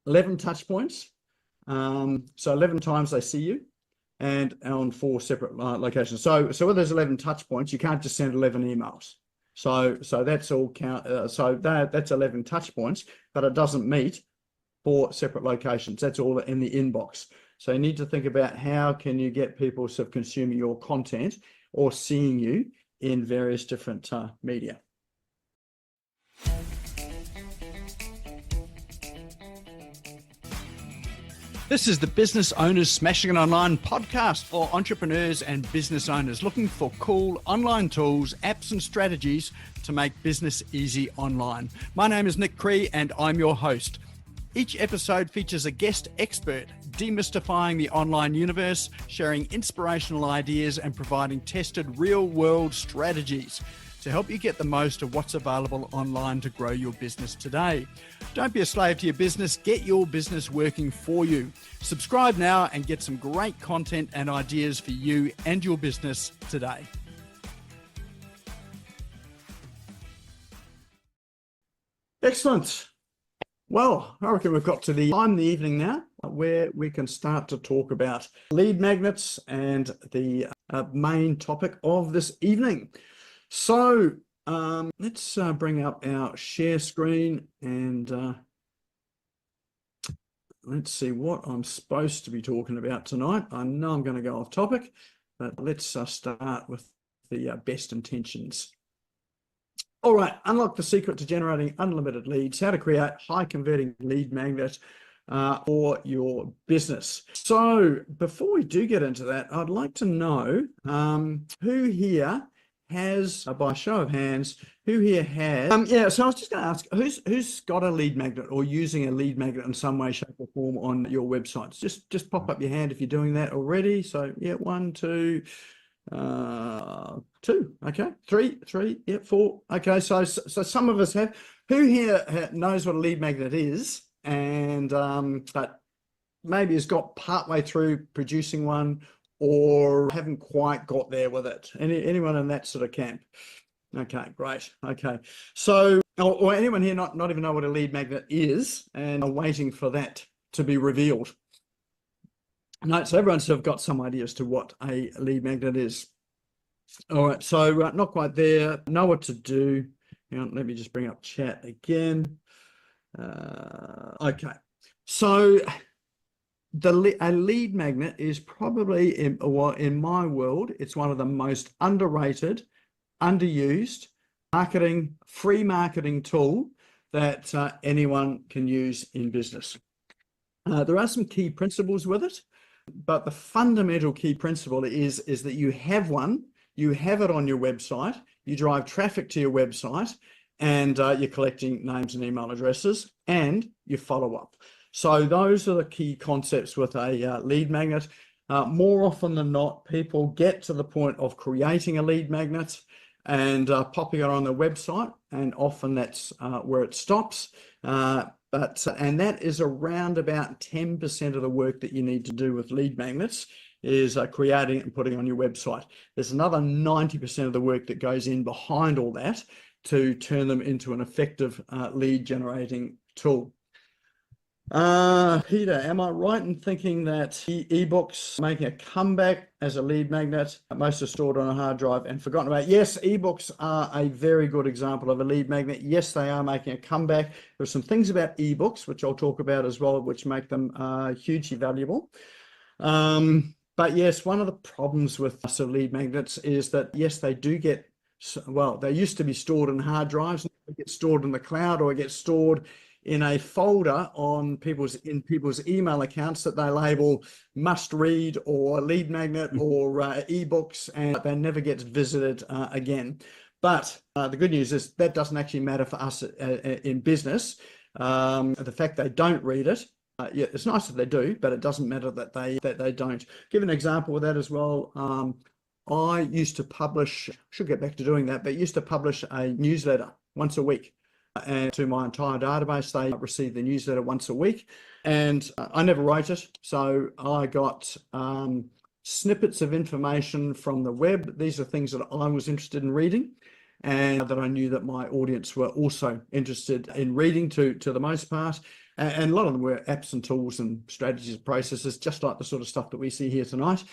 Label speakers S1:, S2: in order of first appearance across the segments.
S1: 11 touch points. So 11 times they see you, and on 4 separate locations. So with those 11 touch points, you can't just send 11 emails. So that's all count. So that's 11 touch points, but it doesn't meet 4 separate locations. That's all in the inbox. So you need to think about how can you get people sort of consuming your content or seeing you in various different media. This is the Business Owners Smashing It Online podcast for entrepreneurs and business owners looking for cool online tools, apps and strategies to make business easy online. My name is Nik Cree and I'm your host. Each episode features a guest expert demystifying the online universe, sharing inspirational ideas and providing tested real-world strategies to help you get the most of what's available online to grow your business today. Don't be a slave to your business, get your business working for you. Subscribe now and get some great content and ideas for you and your business today. Excellent. Well, I reckon we've got to the time in the evening now where we can start to talk about lead magnets and the main topic of this evening. So let's bring up our share screen and let's see what I'm supposed to be talking about tonight. I know I'm going to go off topic, but let's start with the best intentions. All right, unlock the secret to generating unlimited leads, how to create high converting lead magnet for your business. So before we do get into that, I'd like to know who here has, by show of hands, who here has, so I was just going to ask, who's got a lead magnet or using a lead magnet in some way, shape or form on your websites? Just pop up your hand if you're doing that already. So yeah, 1, 2, 2, okay, 3, yeah, 4, okay, so some of us have. Who here knows what a lead magnet is and but maybe has got partway through producing one or haven't quite got there with it? Anyone in that sort of camp? Okay, great. Okay, so or anyone here not even know what a lead magnet is and are waiting for that to be revealed? No, so everyone's sort of got some idea as to what a lead magnet is. All right, so not quite there. Know what to do. Hang on, let me just bring up chat again. Okay, so a lead magnet is probably, in my world, it's one of the most underrated, underused free marketing tool that anyone can use in business. There are some key principles with it, but the fundamental key principle is that you have one, you have it on your website, you drive traffic to your website, and you're collecting names and email addresses, and you follow up. So those are the key concepts with a lead magnet. More often than not, people get to the point of creating a lead magnet and popping it on their website, and often that's where it stops. And that is around about 10% of the work that you need to do with lead magnets is creating and putting on your website. There's another 90% of the work that goes in behind all that to turn them into an effective lead generating tool. Peter, am I right in thinking that ebooks making a comeback as a lead magnet? Most are stored on a hard drive and forgotten about. Yes, ebooks are a very good example of a lead magnet. Yes, they are making a comeback. There are some things about ebooks, which I'll talk about as well, which make them hugely valuable. But yes, one of the problems with lead magnets is that, yes, they do get, well, they used to be stored in hard drives. They get stored in the cloud or get stored in a folder on people's email accounts that they label must read or lead magnet or ebooks, and they never get visited again. But the good news is that doesn't actually matter for us in business. The fact they don't read it, yeah, it's nice that they do, but it doesn't matter that they don't. Give an example of that as well. I used to publish, should get back to doing that, but used to publish a newsletter once a week. And to my entire database, they receive the newsletter once a week, and I never wrote it. So I got snippets of information from the web. These are things that I was interested in reading and that I knew that my audience were also interested in reading to the most part. And a lot of them were apps and tools and strategies and processes, just like the sort of stuff that we see here tonight.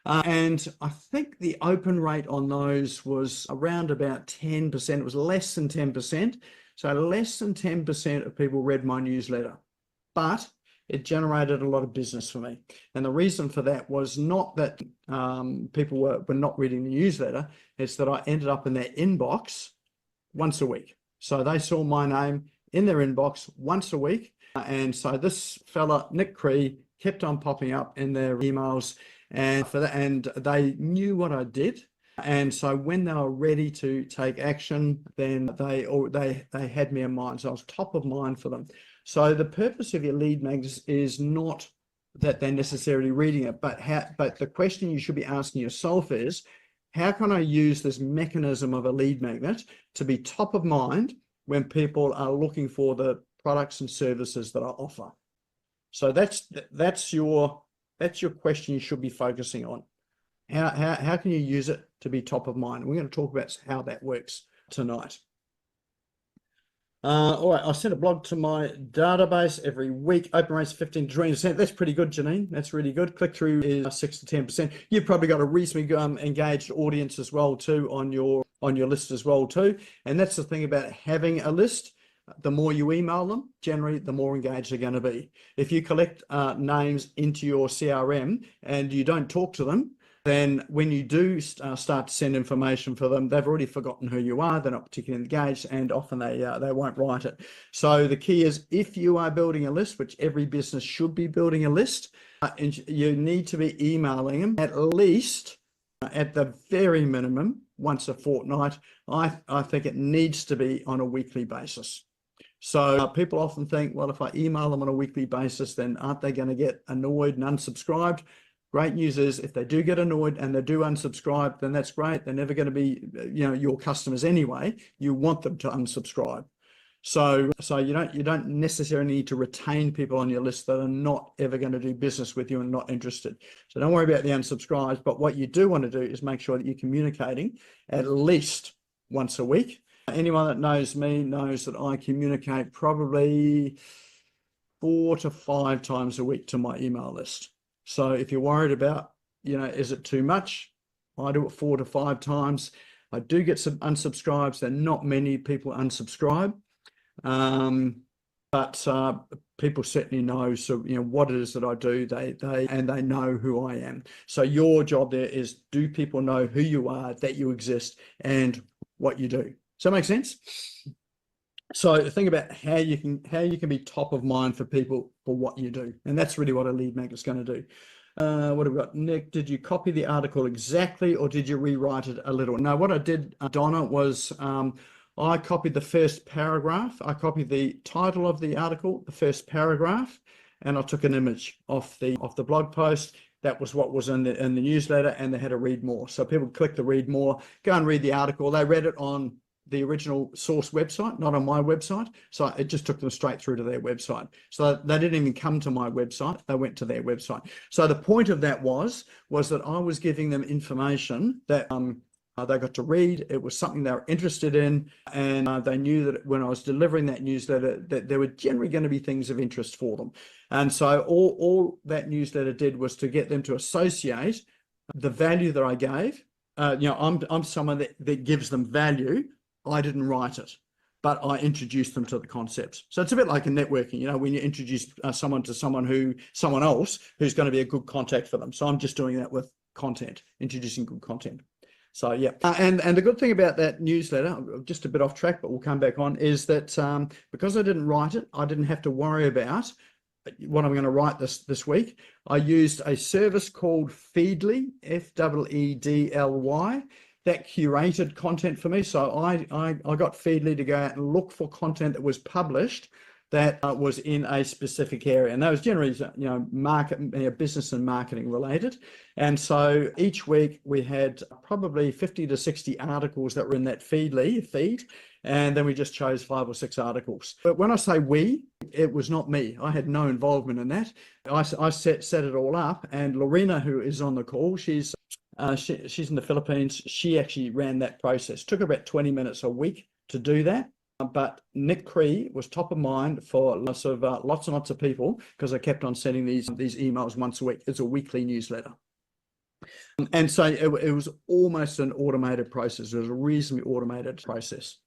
S1: And I think the open rate on those was around about 10%. It was less than 10%. So less than 10% of people read my newsletter, but it generated a lot of business for me. And the reason for that was not that people were not reading the newsletter, it's that I ended up in their inbox once a week. So they saw my name in their inbox once a week. And so this fella, Nik Cree, kept on popping up in their emails, and for that, and they knew what I did. And so when they were ready to take action, then they had me in mind. So I was top of mind for them. So the purpose of your lead magnets is not that they're necessarily reading it, but the question you should be asking yourself is, how can I use this mechanism of a lead magnet to be top of mind when people are looking for the products and services that I offer? So that's your question you should be focusing on. How can you use it to be top of mind? We're going to talk about how that works tonight. All right, I send a blog to my database every week. Open rates 15 to 20%. That's pretty good, Janine. That's really good. Click through is 6 to 10%. You've probably got a reasonably engaged audience as well too on your list as well too. And that's the thing about having a list. The more you email them, generally, the more engaged they're going to be. If you collect names into your CRM and you don't talk to them, then when you do start to send information for them, they've already forgotten who you are. They're not particularly engaged, and often they won't write it. So the key is, if you are building a list, which every business should be building a list, you need to be emailing them at least, at the very minimum, once a fortnight. I think it needs to be on a weekly basis. So people often think, well, if I email them on a weekly basis, then aren't they going to get annoyed and unsubscribed? Great news is, if they do get annoyed and they do unsubscribe, then that's great. They're never going to be, your customers anyway. You want them to unsubscribe. So you don't necessarily need to retain people on your list that are not ever going to do business with you and not interested. So don't worry about the unsubscribes. But what you do want to do is make sure that you're communicating at least once a week. Anyone that knows me knows that I communicate probably 4 to 5 times a week to my email list. So if you're worried about, is it too much? I do it 4 to 5 times. I do get some unsubscribes. There are not many people unsubscribe, but people certainly know. So what it is that I do. They know who I am. So your job there is, do people know who you are, that you exist, and what you do? Does that make sense? So think about how you can be top of mind for people for what you do. And that's really what a lead magnet is going to do. What have we got? Nick, did you copy the article exactly, or did you rewrite it a little? No, what I did, Donna, was I copied the first paragraph. I copied the title of the article, the first paragraph, and I took an image off the blog post. That was what was in the newsletter, and they had to read more. So people click to read more, go and read the article. They read it on the original source website, not on my website. So it just took them straight through to their website. So they didn't even come to my website. They went to their website. So the point of that was that I was giving them information that they got to read. It was something they were interested in. And they knew that when I was delivering that newsletter, that there were generally going to be things of interest for them. And so all that newsletter did was to get them to associate the value that I gave. I'm someone that gives them value. I didn't write it, but I introduced them to the concepts. So it's a bit like in networking, when you introduce someone to someone else who's going to be a good contact for them. So I'm just doing that with content, introducing good content. So yeah, and the good thing about that newsletter, just a bit off track, but we'll come back on, is that because I didn't write it, I didn't have to worry about what I'm going to write this week. I used a service called Feedly, Feedly, that curated content for me. So I got Feedly to go out and look for content that was published that was in a specific area, and that was generally business and marketing related. And so each week we had probably 50 to 60 articles that were in that Feedly feed, and then we just chose 5 or 6 articles. But when I say we, it was not me. I had no involvement in that. I set it all up, and Lorena, who is on the call, she's in the Philippines. She actually ran that process. Took about 20 minutes a week to do that. but Nik Cree was top of mind for lots and lots of people because I kept on sending these emails once a week. It's a weekly newsletter. And so it was almost an automated process. It was a reasonably automated process.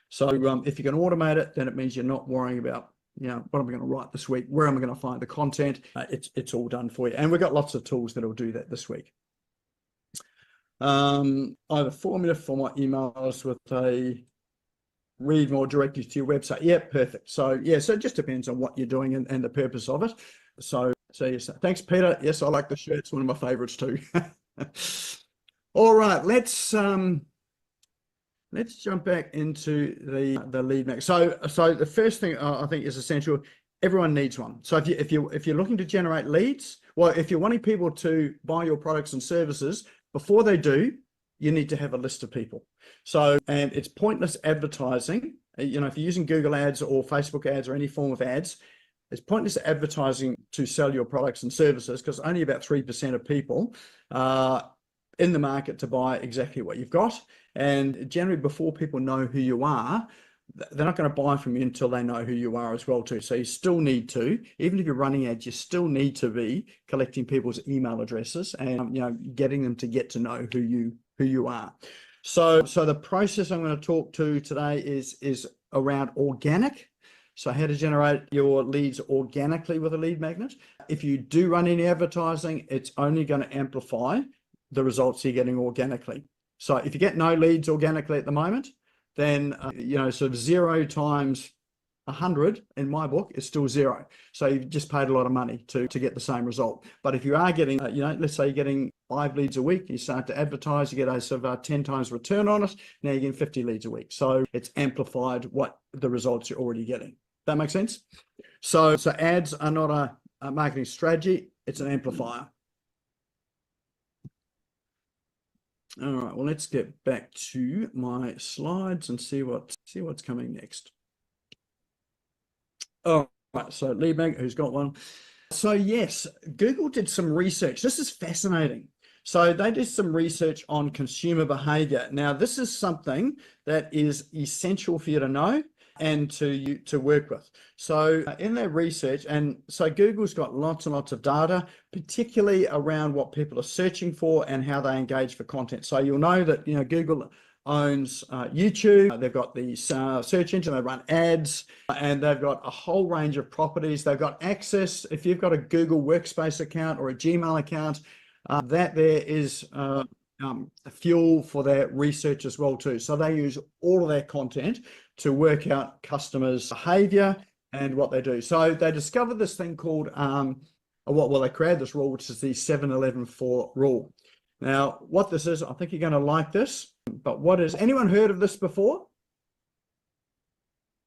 S1: So if you can automate it, then it means you're not worrying about, what am I going to write this week? Where am I going to find the content? It's all done for you. And we've got lots of tools that will do that this week. I have a formula for my emails with a read more directly to your website. Yeah, perfect. So so it just depends on what you're doing and the purpose of it. So yes, thanks, Peter. Yes, I like the shirt. It's one of my favorites too. All right, let's jump back into the lead magnet. So the first thing I think is essential. Everyone needs one. So if you're looking to generate leads, well, if you're wanting people to buy your products and services, before they do, you need to have a list of people. So, and it's pointless advertising. If you're using Google ads or Facebook ads or any form of ads, it's pointless advertising to sell your products and services because only about 3% of people are in the market to buy exactly what you've got. And generally, before people know who you are, they're not going to buy from you until they know who you are as well too. So you still need to, even if you're running ads, you still need to be collecting people's email addresses and getting them to get to know who you are. So the process I'm going to talk to today is around organic. So how to generate your leads organically with a lead magnet. If you do run any advertising, it's only going to amplify the results you're getting organically. So if you get no leads organically at the moment, then sort of 0 times 100 in my book is still 0. So you've just paid a lot of money to get the same result. But if you are getting, let's say you're getting 5 leads a week, you start to advertise, you get a sort of 10 times return on it. Now you're getting 50 leads a week. So it's amplified what the results you're already getting. That makes sense? So ads are not a marketing strategy, it's an amplifier. All right, well, let's get back to my slides and see what's coming next. All right, so lead magnet, who's got one? So yes, Google did some research. This is fascinating. So they did some research on consumer behavior. Now, this is something that is essential for you to know and to work with. So in their research, and so Google's got lots and lots of data, particularly around what people are searching for and how they engage for content. So you'll know that Google owns YouTube. They've got the search engine. They run ads, and they've got a whole range of properties. They've got access. If you've got a Google Workspace account or a Gmail account, that there is fuel for their research as well too. So they use all of their content to work out customers' behavior and what they do. So they discovered this thing called, they created this rule, which is the 7-11-4 rule. Now, what this is, I think you're going to like this, but what is, anyone heard of this before?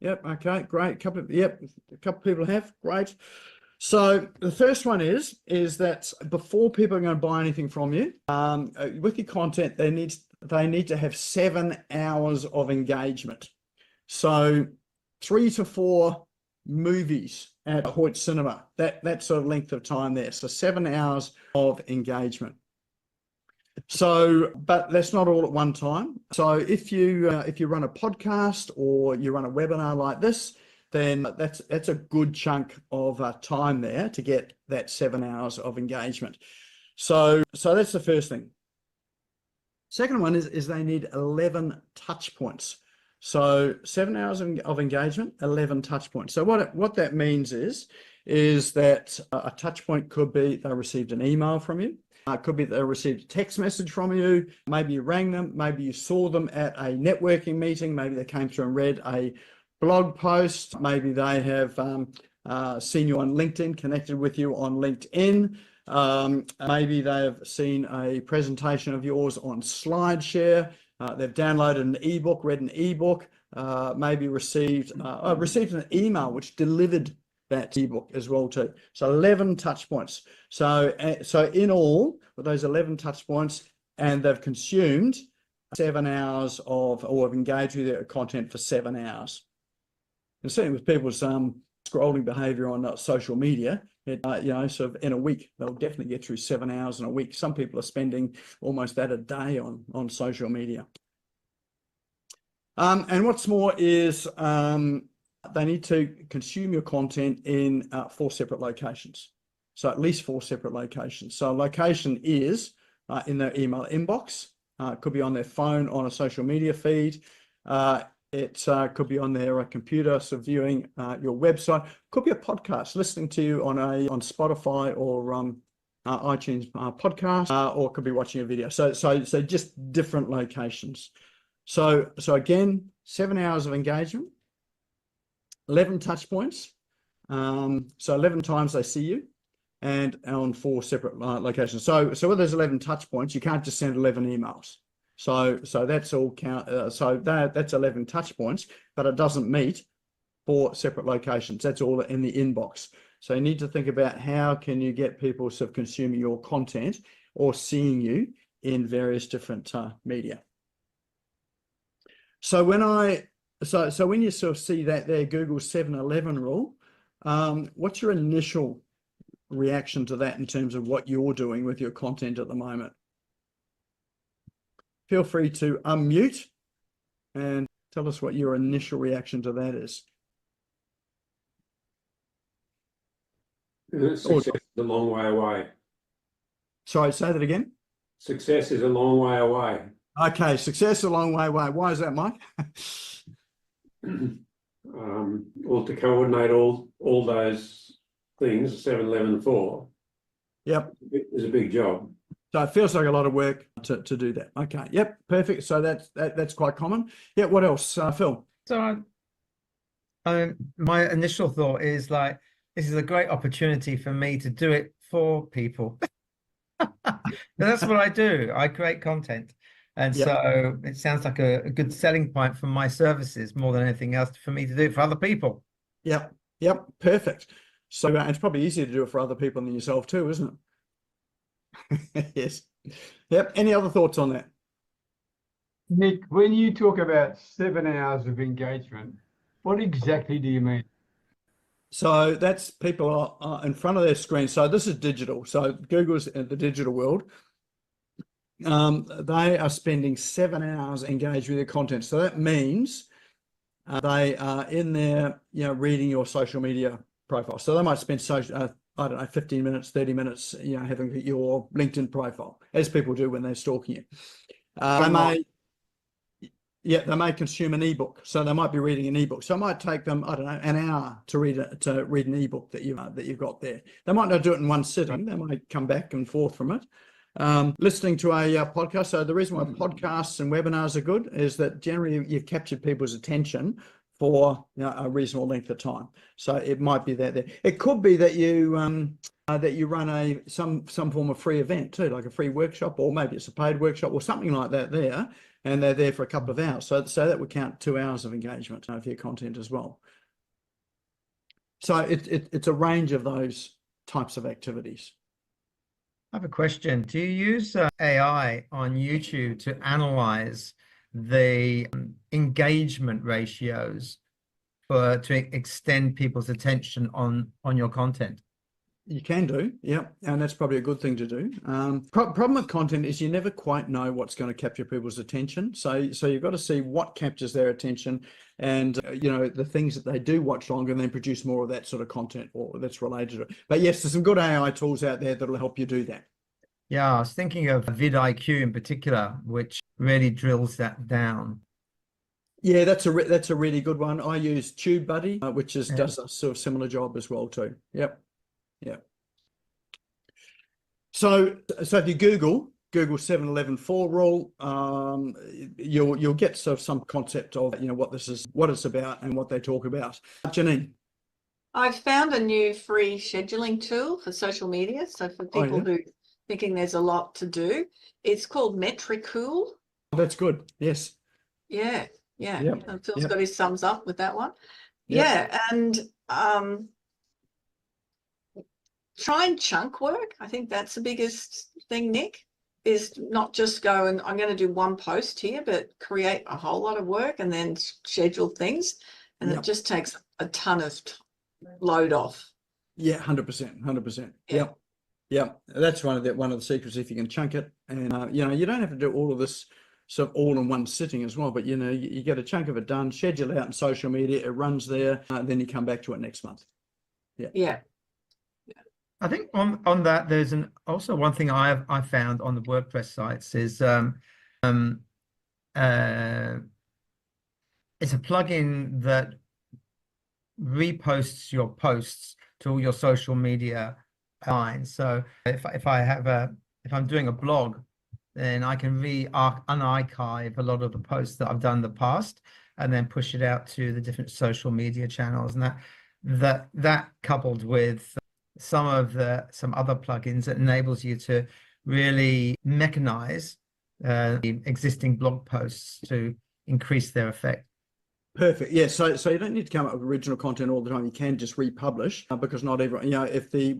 S1: Yep, okay, great. A couple people have, great. So the first one is that before people are going to buy anything from you, with your content, they need to have 7 hours of engagement. So 3 to 4 movies at Hoyt Cinema, that sort of length of time there. So 7 hours of engagement. So, but that's not all at one time. So if you run a podcast or you run a webinar like this, then that's a good chunk of time there to get that 7 hours of engagement. So that's the first thing. Second one is they need 11 touch points. So 7 hours of engagement, 11 touch points. So what that means is that a touch point could be they received an email from you. It could be they received a text message from you. Maybe you rang them. Maybe you saw them at a networking meeting. Maybe they came through and read a blog post. Maybe they have seen you on LinkedIn, connected with you on LinkedIn. Maybe they have seen a presentation of yours on SlideShare. They've downloaded an ebook, read an ebook, maybe received an email which delivered that ebook as well too. So 11 touch points. So in all, with those 11 touch points, and they've consumed 7 hours or have engaged with their content for 7 hours. And certainly with people's scrolling behavior on social media, sort of in a week, they'll definitely get through 7 hours in a week. Some people are spending almost that a day on social media. And what's more is they need to consume your content in 4 separate locations. So at least 4 separate locations. So location is in their email inbox. It could be on their phone, on a social media feed. It could be on their computer, so viewing your website. Could be a podcast, listening to you on Spotify or iTunes podcast, or could be watching a video. So just different locations. So again, 7 hours of engagement, 11 touch points. So 11 times they see you, and on 4 separate locations. So with those 11 touch points, you can't just send 11 emails. So that's all count. So that's 11 touch points, but it doesn't meet 4 separate locations. That's all in the inbox. So you need to think about how can you get people sort of consuming your content or seeing you in various different media. So when you sort of see that there, Google's 7-11 rule, what's your initial reaction to that in terms of what you're doing with your content at the moment? Feel free to unmute and tell us what your initial reaction to that is.
S2: Success is a long way away.
S1: Sorry, say that again.
S2: Success is a long way away.
S1: Okay, success is a long way away. Why is that, Mike?
S2: Well, to coordinate all those things, 7, 11, 4.
S1: Yep.
S2: Is a big job.
S1: So it feels like a lot of work to do that. Okay. Yep. Perfect. So that's quite common. Yeah. What else, Phil?
S3: So my initial thought is like, this is a great opportunity for me to do it for people. That's what I do. I create content. And so it sounds like a good selling point for my services more than anything else for me to do it for other people.
S1: Yep. Yep. Perfect. So it's probably easier to do it for other people than yourself too, isn't it? Yes. Yep. Any other thoughts on that?
S4: Nik, when you talk about 7 hours of engagement, what exactly do you mean?
S1: So that's people are in front of their screen. So this is digital. So Google's in the digital world. They are spending 7 hours engaged with their content. So that means they are in there, reading your social media profile. So they might spend I don't know, 15 minutes, 30 minutes, having your LinkedIn profile, as people do when they're stalking you. They may consume an ebook. So they might be reading an ebook. So it might take them, I don't know, an hour to read an ebook that you've got there. They might not do it in one sitting. They might come back and forth from it. Listening to a podcast. So the reason why podcasts and webinars are good is that generally you've captured people's attention for a reasonable length of time. So it might be that there. It could be that you run some form of free event too, like a free workshop, or maybe it's a paid workshop or something like that there, and they're there for a couple of hours. So that would count 2 hours of engagement for your content as well. So it's a range of those types of activities.
S3: I have a question. Do you use AI on YouTube to analyze the engagement ratios to extend people's attention on your content?
S1: You can do, yeah, and that's probably a good thing to do. Problem with content is you never quite know what's going to capture people's attention. So you've got to see what captures their attention, and the things that they do watch longer, and then produce more of that sort of content or that's related to it. But yes, there's some good AI tools out there that'll help you do that.
S3: Yeah, I was thinking of vidIQ in particular, which really drills that down.
S1: Yeah, that's a really good one. I use TubeBuddy, which does a sort of similar job as well too. Yep. So if you Google 7-11-4 rule, you'll get sort of some concept of what it's about and what they talk about. Janine.
S5: I've found a new free scheduling tool for social media. So for people who thinking there's a lot to do, it's called Metricool.
S1: That's good. Yes.
S5: Yeah.
S1: Yep.
S5: Phil's got his thumbs up with that one.
S1: Yep.
S5: Yeah, and try and chunk work. I think that's the biggest thing, Nik, is not just go and I'm going to do one post here, but create a whole lot of work and then schedule things. And it just takes a ton of load off.
S1: Yeah, 100%. Yep. That's one of the secrets. If you can chunk it, and you don't have to do all of this sort of all in one sitting as well. But you know, you get a chunk of it done, schedule it out in social media, it runs there, then you come back to it next month.
S5: Yeah.
S3: I think on that, there's also one thing I found on the WordPress sites is it's a plugin that reposts your posts to all your social media lines. So if I'm doing a blog, then I can unarchive a lot of the posts that I've done in the past and then push it out to the different social media channels. And that coupled with some other plugins that enables you to really mechanize the existing blog posts to increase their effect.
S1: Perfect. Yeah. So you don't need to come up with original content all the time. You can just republish because not everyone, you know, if the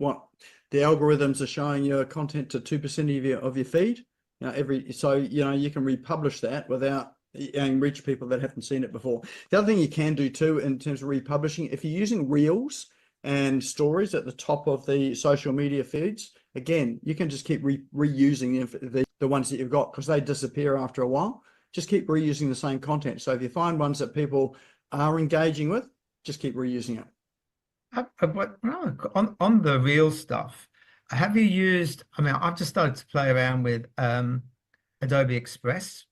S1: algorithms are showing your content to 2% of your feed, you know, you can republish that without and reach people that haven't seen it before. The other thing you can do too in terms of republishing, if you're using reels and stories at the top of the social media feeds, again, you can just keep reusing the ones that you've got because they disappear after a while. Just keep reusing the same content. So if you find ones that people are engaging with, just keep reusing it.
S3: But on the real stuff, have you used, I mean, I've just started to play around with Adobe Express,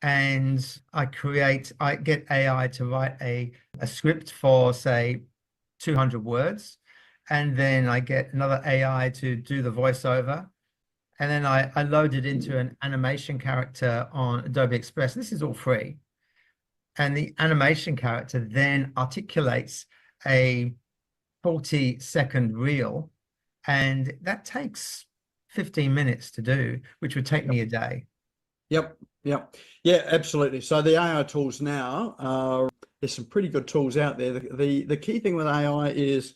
S3: and I get AI to write a script for, say, 200 words, and then I get another AI to do the voiceover. And then I load it into an animation character on Adobe Express. This is all free. And the animation character then articulates a 40-second reel. And that takes 15 minutes to do, which would take me a day.
S1: Yep. Yeah, absolutely. So the AI tools now, there's some pretty good tools out there. The key thing with AI is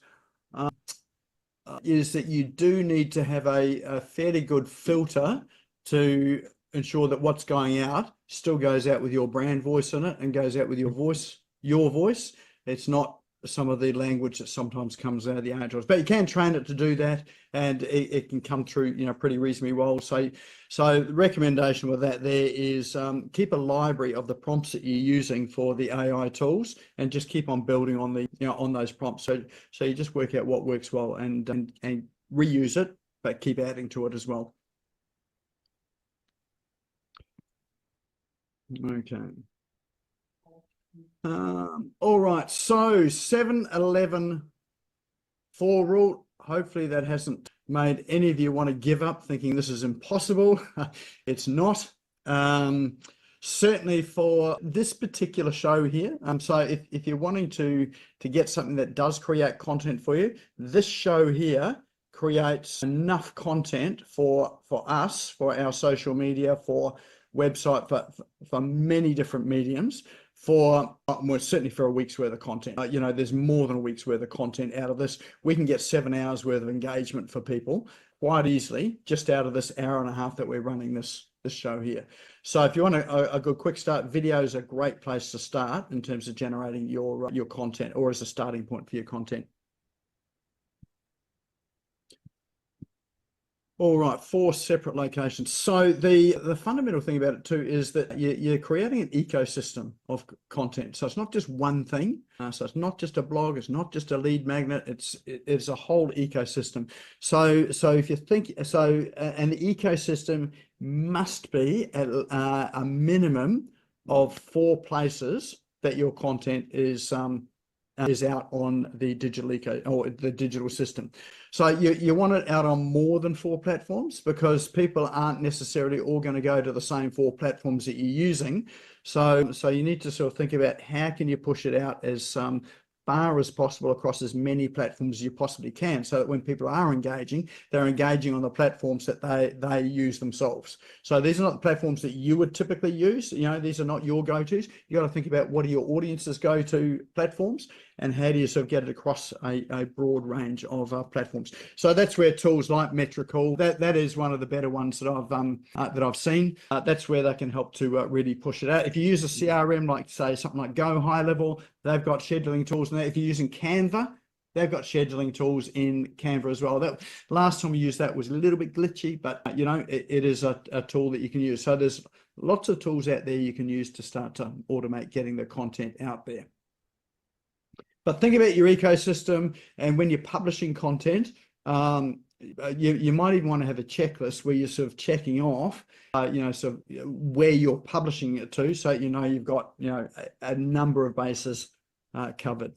S1: that you do need to have a fairly good filter to ensure that what's going out still goes out with your brand voice in it and goes out with your voice. It's not some of the language that sometimes comes out of the AI tools, but you can train it to do that, and it can come through, you know, pretty reasonably well. So the recommendation with that there is keep a library of the prompts that you're using for the AI tools, and just keep on building on on those prompts. So you just work out what works well and reuse it, but keep adding to it as well. Okay. All right, so 7-11 4 rule. Hopefully that hasn't made any of you want to give up thinking this is impossible. It's not. Certainly for this particular show here. So if you're wanting to get something that does create content for you, this show here creates enough content for us, for our social media, for website, for many different mediums, for certainly for a week's worth of content. You know, there's more than a week's worth of content out of this. We can get 7 hours worth of engagement for people quite easily just out of this hour and a half that we're running this show here. So if you want a good quick start, video is a great place to start in terms of generating your content, or as a starting point for your content. All right, 4 separate locations. So the fundamental thing about it too is that you're creating an ecosystem of content. So it's not just one thing. So it's not just a blog. It's not just a lead magnet. It's a whole ecosystem. So if you think so, and the ecosystem must be at a minimum of 4 places that your content is out on the digital system. So you want it out on more than 4 platforms, because people aren't necessarily all going to go to the same 4 platforms that you're using. So you need to sort of think about how can you push it out as far as possible across as many platforms as you possibly can, so that when people are engaging, they're engaging on the platforms that they use themselves. So these are not the platforms that you would typically use. You know, these are not your go-tos. You got to think about what are your audience's go-to platforms, and how do you sort of get it across a broad range of platforms. So that's where tools like Metrical, that is one of the better ones that I've seen. That's where they can help to really push it out. If you use a CRM, like say something like Go High Level, they've got scheduling tools in there. If you're using Canva, they've got scheduling tools in Canva as well. That last time we used that was a little bit glitchy, but you know, it is a tool that you can use. So there's lots of tools out there you can use to start to automate getting the content out there. But think about your ecosystem, and when you're publishing content, you might even want to have a checklist where you're sort of checking off, you know, sort of where you're publishing it to, so you know you've got, you know, a number of bases covered.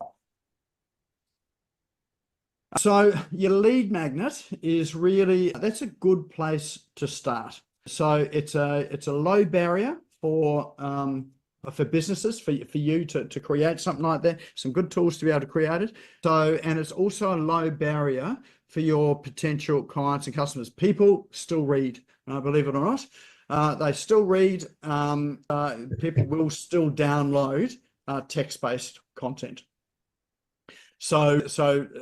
S1: So your lead magnet is really, that's a good place to start. So it's a low barrier for businesses, for you to create something like that. Some good tools to be able to create it. So, and it's also a low barrier for your potential clients and customers. People still read, believe it or not. They still read. People will still download text-based content. So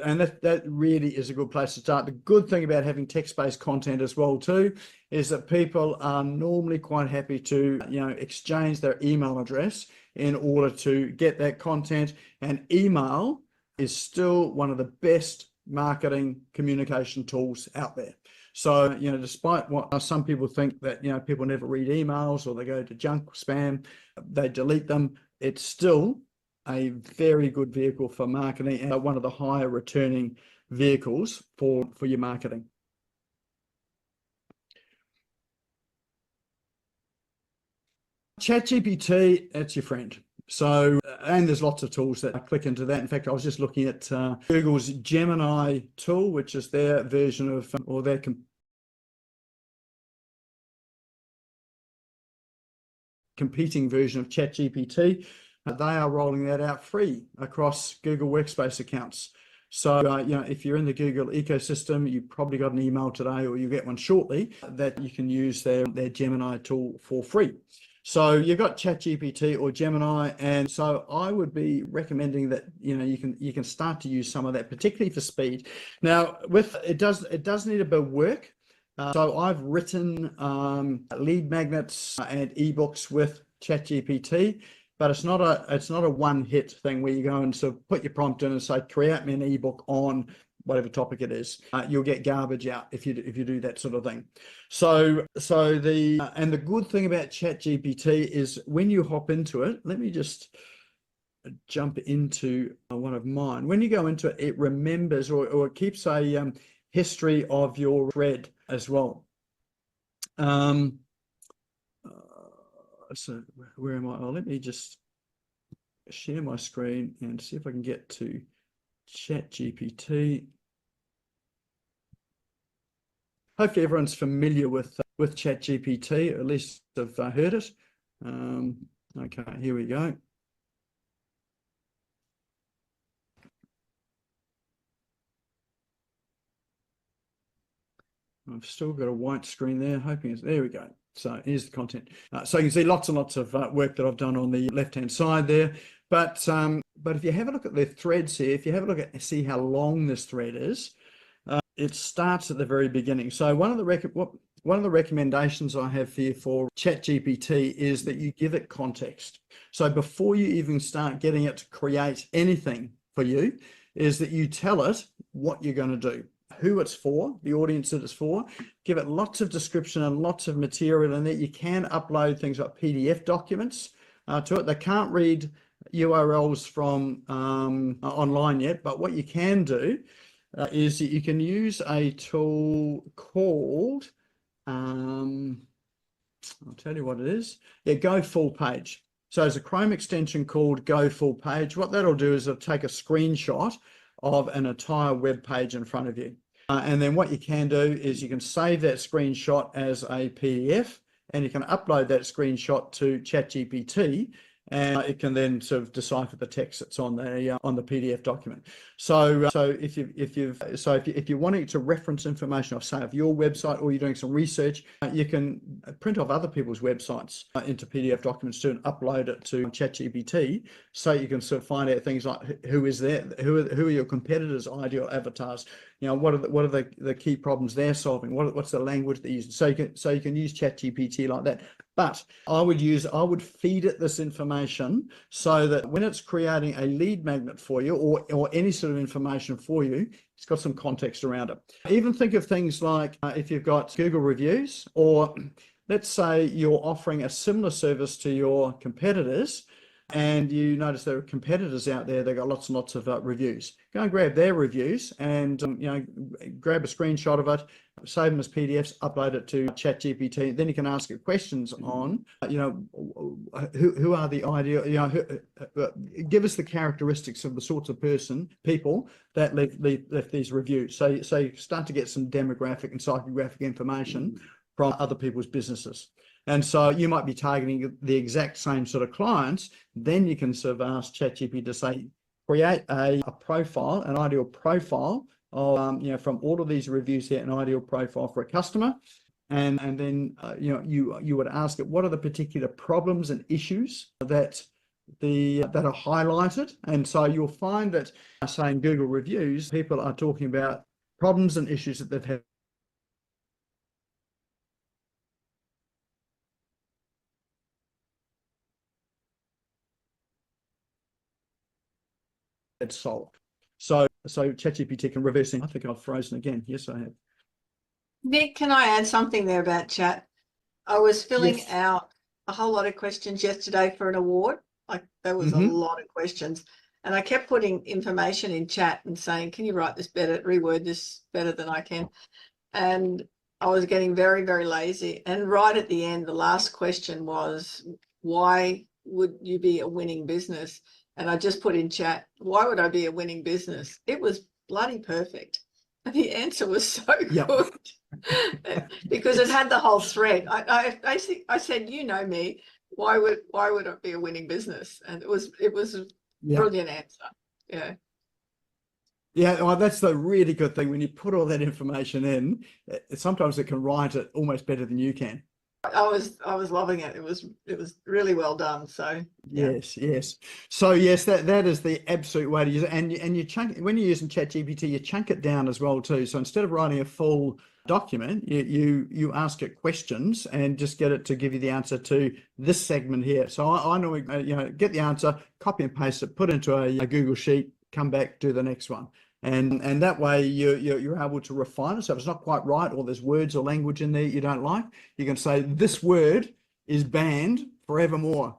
S1: and that really is a good place to start. The good thing about having text-based content as well too is that people are normally quite happy to, you know, exchange their email address in order to get that content, and email is still one of the best marketing communication tools out there. So, you know, despite what some people think that, you know, people never read emails or they go to junk spam, they delete them, it's still a very good vehicle for marketing and one of the higher returning vehicles for your marketing. ChatGPT, it's your friend. So, and there's lots of tools that click into that. In fact, I was just looking at Google's Gemini tool, which is their version of, or their competing version of ChatGPT. They are rolling that out free across Google Workspace accounts. So, you know, if you're in the Google ecosystem, you probably got an email today, or you get one shortly, that you can use their Gemini tool for free. So you've got ChatGPT or Gemini, and so I would be recommending that, you know, you can start to use some of that, particularly for speed. Now, with it does need a bit of work. So I've written lead magnets and ebooks with ChatGPT, but it's not a one-hit thing where you go and sort of put your prompt in and say, create me an ebook on whatever topic it is. You'll get garbage out if you do that sort of thing. So the good thing about ChatGPT is when you hop into it, let me just jump into one of mine. When you go into it, it remembers or it keeps a history of your thread as well. So where am I? Oh, let me just share my screen and see if I can get to ChatGPT. Hopefully everyone's familiar with ChatGPT, or at least have heard it. Okay, here we go. I've still got a white screen there, hoping it's, there we go. So here's the content. So you can see lots and lots of work that I've done on the left-hand side there. But if you have a look at the threads here, if you have a look at, see how long this thread is, it starts at the very beginning. So one of the recommendations I have for you for ChatGPT is that you give it context. So before you even start getting it to create anything for you, is that you tell it what you're going to do, who it's for, the audience that it's for, give it lots of description and lots of material, and that you can upload things like PDF documents to it. They can't read URLs from online yet, but what you can do is that you can use a tool called, I'll tell you what it is. Yeah, Go Full Page. So there's a Chrome extension called Go Full Page. What that'll do is it'll take a screenshot of an entire web page in front of you. And then what you can do is you can save that screenshot as a PDF, and you can upload that screenshot to ChatGPT, and it can then sort of decipher the text that's on the PDF document. So if you're wanting to reference information of, say, of your website, or you're doing some research, you can print off other people's websites into PDF documents too, and upload it to ChatGPT, so you can sort of find out things like who is there, who are your competitors' ideal avatars. You know, what are the key problems they're solving? What's the language they're using? So you can use ChatGPT like that. But I would feed it this information so that when it's creating a lead magnet for you, or any sort of information for you, it's got some context around it. Even think of things like if you've got Google reviews, or let's say you're offering a similar service to your competitors, and you notice there are competitors out there, they've got lots and lots of reviews. Go and grab their reviews and grab a screenshot of it, save them as PDFs, upload it to ChatGPT. Then you can ask it questions on, who are the ideal, give us the characteristics of the sorts of people that left these reviews. So you start to get some demographic and psychographic information from other people's businesses. And so you might be targeting the exact same sort of clients. Then you can sort of ask ChatGPT to say, create a profile, an ideal profile of, from all of these reviews here, an ideal profile for a customer. And then, you would ask it, what are the particular problems and issues that are highlighted? And so you'll find that, say in Google reviews, people are talking about problems and issues that they've had solved. So ChatGPT can reverse it. I think I've frozen again. Yes, I have.
S5: Nick, can I add something there about chat? I was filling
S1: Yes.
S5: out a whole lot of questions yesterday for an award. Like there was a lot of questions, and I kept putting information in chat and saying, can you write this better, reword this better than I can? And I was getting very, very lazy. And right at the end, the last question was, why would you be a winning business? And I just put in chat, why would I be a winning business? It was bloody perfect. And the answer was so good because it had the whole thread. I said, you know me, why would it be a winning business? And it was a brilliant answer. Yeah.
S1: Yeah, well, that's the really good thing. When you put all that information in, sometimes it can write it almost better than you can.
S5: I was loving it. It was really well done. So yeah.
S1: Yes. So yes, that is the absolute way to use it. And you chunk, when you're using ChatGPT, you chunk it down as well too. So instead of writing a full document, you ask it questions and just get it to give you the answer to this segment here. So I normally get the answer, copy and paste it, put into a Google sheet, come back, do the next one. And that way you're able to refine it. So if it's not quite right, or there's words or language in there you don't like, you can say this word is banned forevermore.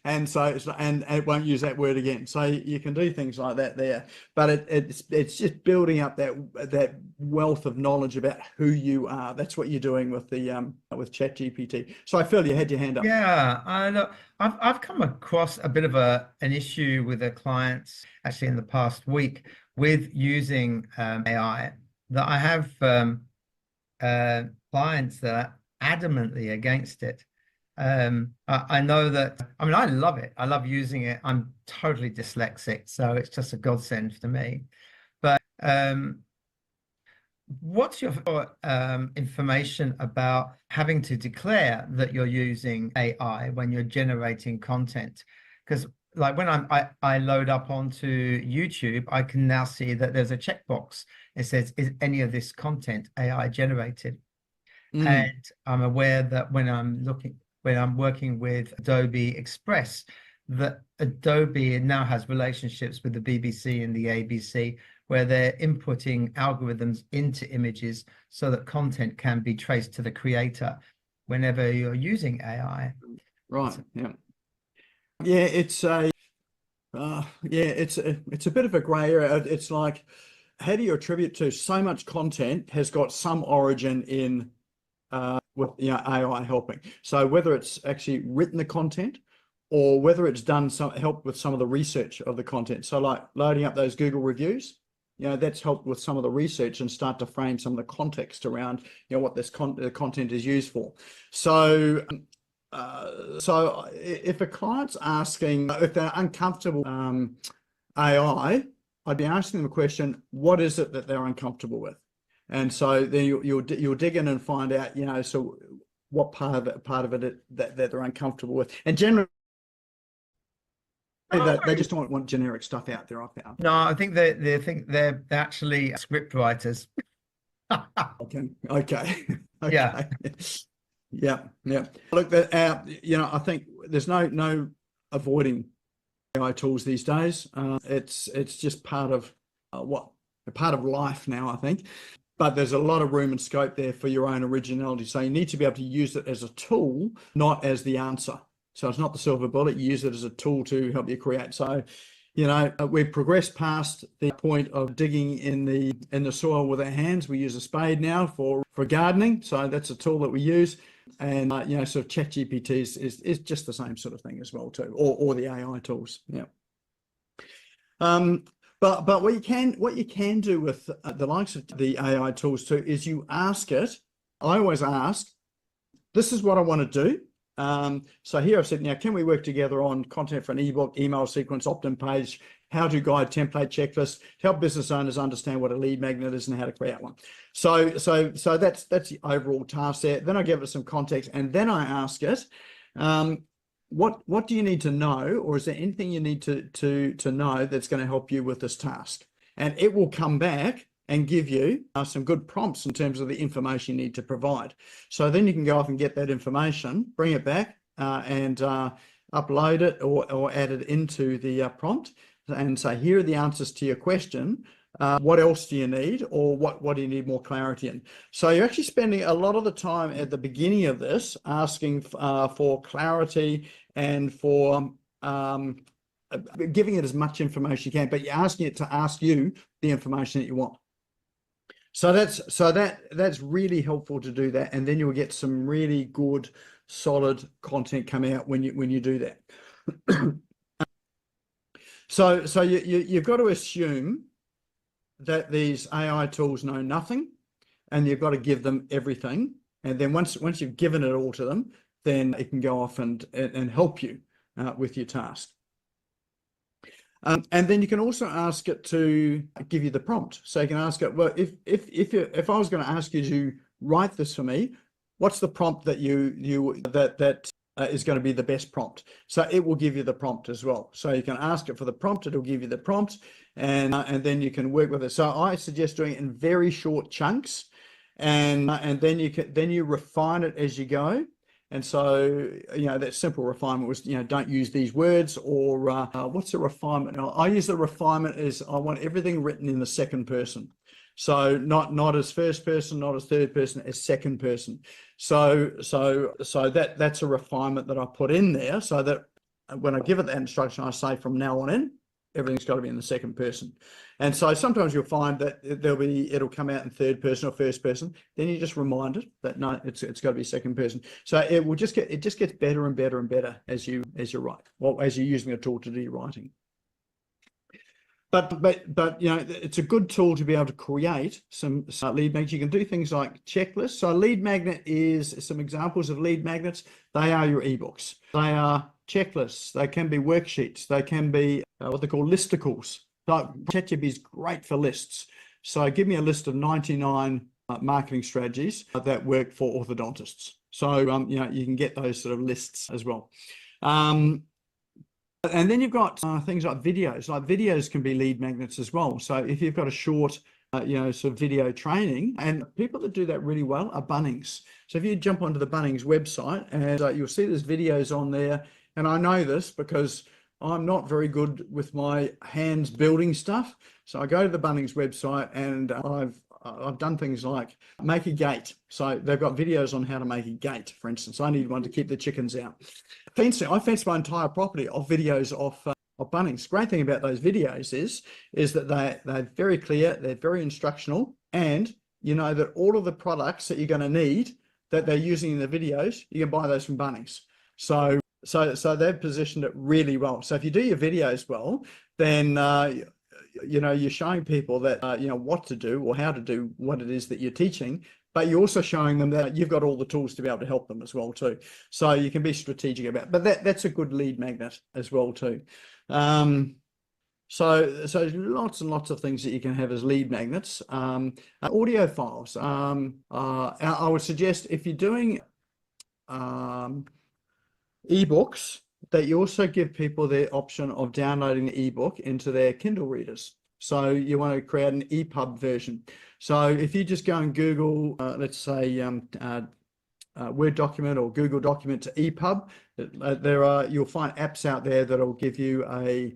S1: And so and it won't use that word again. So you can do things like that there. But it's just building up that wealth of knowledge about who you are. That's what you're doing with the with ChatGPT. So I feel you had your hand up.
S3: Yeah, I know. I've come across a bit of an issue with a client actually in the past week with using AI, that I have clients that are adamantly against it. I know that, I mean, I love it. I love using it. I'm totally dyslexic, so it's just a godsend for me. But what's your information about having to declare that you're using AI when you're generating content? Because like when I load up onto YouTube, I can now see that there's a checkbox. It says, is any of this content AI generated? And I'm aware that when I'm working with Adobe Express, that Adobe now has relationships with the BBC and the ABC, where they're inputting algorithms into images so that content can be traced to the creator whenever you're using AI.
S1: Right. Yeah. It's a bit of a grey area. It's like, how do you attribute to so much content has got some origin in with AI helping? So whether it's actually written the content, or whether it's done some help with some of the research of the content. So like loading up those Google reviews, that's helped with some of the research and start to frame some of the context around what this content is used for. So so if a client's asking, if they're uncomfortable AI, I'd be asking them a question: what is it that they're uncomfortable with? And so then you'll dig in and find out, so what part of it that they're uncomfortable with. And generally, they just don't want generic stuff out there. I found.
S3: No, I think they think they're actually script writers.
S1: Okay.
S3: Yeah.
S1: Yeah, yeah. Look, you know, I think there's no avoiding AI tools these days. It's just part of part of life now, I think. But there's a lot of room and scope there for your own originality. So you need to be able to use it as a tool, not as the answer. So it's not the silver bullet. You use it as a tool to help you create. So, you know, we've progressed past the point of digging in the soil with our hands. We use a spade now for gardening. So that's a tool that we use. And you know, sort of ChatGPT is just the same sort of thing as well too, or the AI tools. Yeah. But what you can do with the likes of the AI tools too is you ask it. I always ask, this is what I want to do. So here I've said, now, can we work together on content for an ebook, email sequence, opt-in page, how-to guide, template, checklist, help business owners understand what a lead magnet is and how to create one. So that's the overall task there. Then I give it some context, and then I ask it, what do you need to know, or is there anything you need to know that's going to help you with this task? And it will come back and give you some good prompts in terms of the information you need to provide. So then you can go off and get that information, bring it back and upload it or add it into the prompt and say, here are the answers to your question. What else do you need, or what do you need more clarity in? So you're actually spending a lot of the time at the beginning of this asking for clarity and for giving it as much information you can, but you're asking it to ask you the information that you want. So that's really helpful to do that, and then you'll get some really good, solid content come out when you do that. So you've got to assume that these AI tools know nothing, and you've got to give them everything. And then once you've given it all to them, then it can go off and help you with your task. And then you can also ask it to give you the prompt. So you can ask it, well, if I was going to ask you to write this for me, what's the prompt that is going to be the best prompt? So it will give you the prompt as well. So you can ask it for the prompt, it'll give you the prompt, and then you can work with it. So I suggest doing it in very short chunks, and then you refine it as you go. And so, you know, that simple refinement was, you know, don't use these words, or what's the refinement? I use the refinement as I want everything written in the second person. So not as first person, not as third person, as second person. So that's a refinement that I put in there, so that when I give it that instruction, I say from now on in, everything's got to be in the second person. And so sometimes you'll find that it'll come out in third person or first person. Then you just remind it that no, it's got to be second person. So it just gets better and better and better as you write, well, as you're using a tool to do your writing. But you know, it's a good tool to be able to create some lead magnets. You can do things like checklists. So a lead magnet is some examples of lead magnets. They are your ebooks. They are checklists. They can be worksheets. They can be what they call listicles. So ChatGPT is great for lists. So give me a list of 99 marketing strategies that work for orthodontists. So you know, you can get those sort of lists as well. And then you've got things like videos. Like videos can be lead magnets as well. So if you've got a short, you know, sort of video training, and people that do that really well are Bunnings. So if you jump onto the Bunnings website, and you'll see there's videos on there. And I know this because I'm not very good with my hands building stuff. So I go to the Bunnings website, and I've done things like make a gate. So they've got videos on how to make a gate, for instance. I need one to keep the chickens out. Fencing. I fence my entire property off videos of Bunnings. Great thing about those videos is that they're very clear, they're very instructional, and you know that all of the products that you're going to need that they're using in the videos, you can buy those from Bunnings. So they've positioned it really well. So if you do your videos well, then you know, you're showing people that you know what to do or how to do what it is that you're teaching, but you're also showing them that you've got all the tools to be able to help them as well too. So you can be strategic about it. But that's a good lead magnet as well too. So lots and lots of things that you can have as lead magnets. Audio files. I would suggest if you're doing ebooks, that you also give people the option of downloading the ebook into their Kindle readers. So you want to create an EPUB version. So if you just go and Google, let's say Word document or Google document to EPUB. You'll find apps out there that'll give you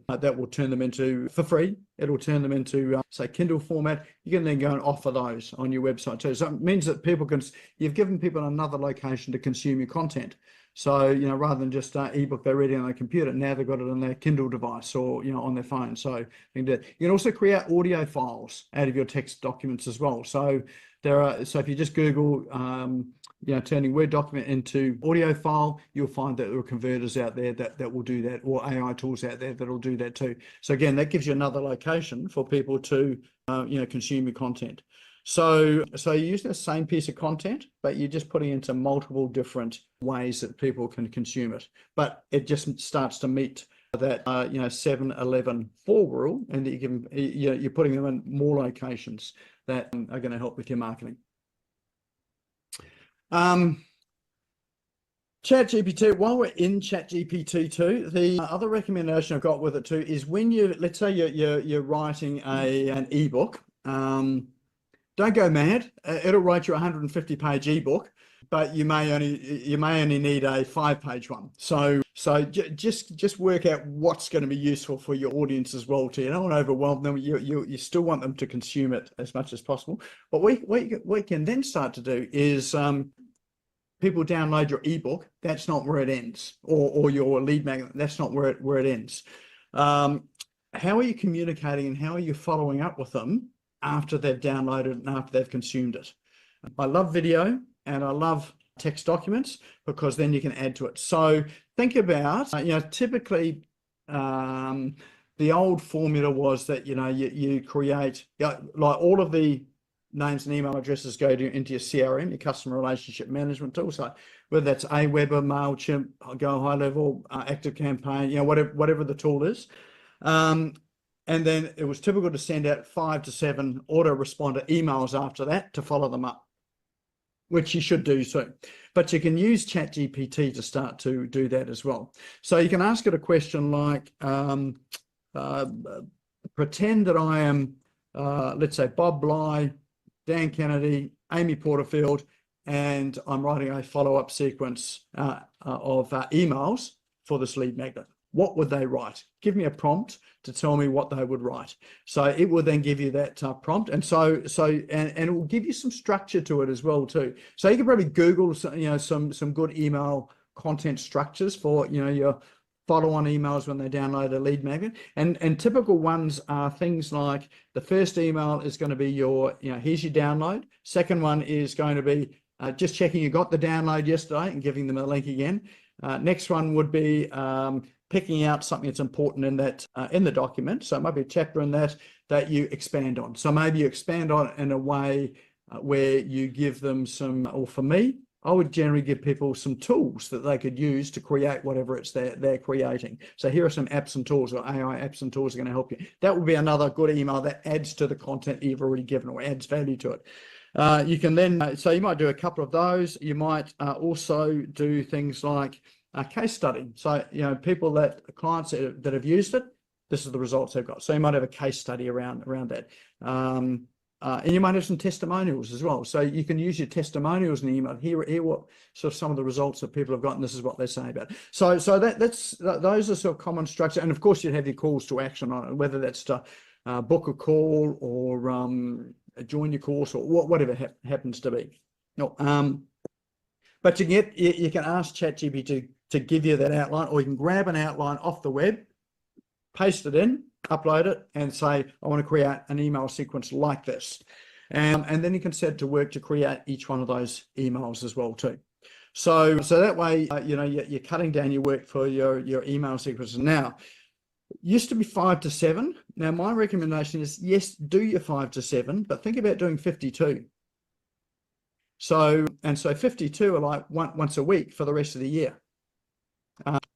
S1: that will turn them into, for free, it'll turn them into, say, Kindle format. You can then go and offer those on your website too. So it means that you've given people another location to consume your content. So, rather than just ebook they're reading on their computer, now they've got it on their Kindle device or, on their phone. So you can also create audio files out of your text documents as well. So so if you just Google, turning Word document into audio file, you'll find that there are converters out there that will do that, or AI tools out there that will do that too. So again, that gives you another location for people to, consume your content. So you're using the same piece of content, but you're just putting it into multiple different ways that people can consume it. But it just starts to meet that 7-11-4 rule, and you're putting them in more locations that are going to help with your marketing. ChatGPT, while we're in ChatGPT too, the other recommendation I've got with it too is when let's say you're writing an ebook, don't go mad. It'll write you a 150-page ebook, but you may only need a 5-page one. So just work out what's going to be useful for your audience as well too. You don't want to overwhelm them. You still want them to consume it as much as possible. But what we can then start to do is people download your ebook. That's not where it ends, or your lead magnet. That's not where it ends. How are you communicating and how are you following up with them after they've downloaded it and after they've consumed it? I love video and I love text documents because then you can add to it. So think about, typically the old formula was that, you create, like all of the names and email addresses go into your CRM, your customer relationship management tool. So whether that's Aweber, MailChimp, Go High Level, Active Campaign, whatever the tool is. And then it was typical to send out 5 to 7 autoresponder emails after that to follow them up, which you should do too. But you can use ChatGPT to start to do that as well. So you can ask it a question like, pretend that I am, let's say, Bob Bly, Dan Kennedy, Amy Porterfield, and I'm writing a follow-up sequence of emails for this lead magnet. What would they write? Give me a prompt to tell me what they would write. So it will then give you that prompt, and it will give you some structure to it as well too. So you can probably Google some good email content structures for your follow-on emails when they download a lead magnet. And typical ones are things like the first email is going to be here's your download. Second one is going to be just checking you got the download yesterday and giving them a link again. Next one would be picking out something that's important in that in the document. So it might be a chapter in that you expand on. So maybe you expand on it in a way where you give them or for me, I would generally give people some tools that they could use to create whatever it's they're creating. So here are some apps and tools, or AI apps and tools are going to help you. That would be another good email that adds to the content you've already given or adds value to it. You can then, so you might do a couple of those. You might also do things like a case study. So, clients that have used it, this is the results they've got. So you might have a case study around that. And you might have some testimonials as well. So you can use your testimonials in the email. Hear what sort of some of the results that people have got, and this is what they say about it. So those are sort of common structure. And of course, you'd have your calls to action on it, whether that's to book a call or join your course or whatever happens to be. No, but you can ask ChatGPT to give you that outline, or you can grab an outline off the web, paste it in, upload it, and say, I want to create an email sequence like this. And then you can set it to work to create each one of those emails as well too. So that way, you're cutting down your work for your email sequences. Now, used to be 5 to 7. Now, my recommendation is, yes, do your 5 to 7, but think about doing 52. So 52 are like once a week for the rest of the year.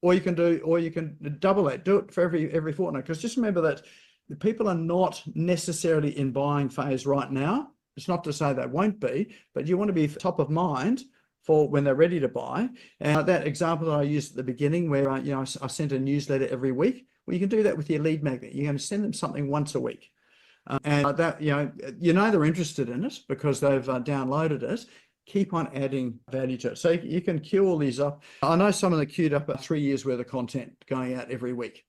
S1: Or you can double that, do it for every fortnight. Because just remember that the people are not necessarily in buying phase right now. It's not to say they won't be, but you want to be top of mind for when they're ready to buy. And that example that I used at the beginning, where I sent a newsletter every week. Well, you can do that with your lead magnet. You're going to send them something once a week, and that they're interested in it because they've downloaded it. keep on adding value to it. So you can queue all these up. I know some of them queued up 3 years worth of content going out every week.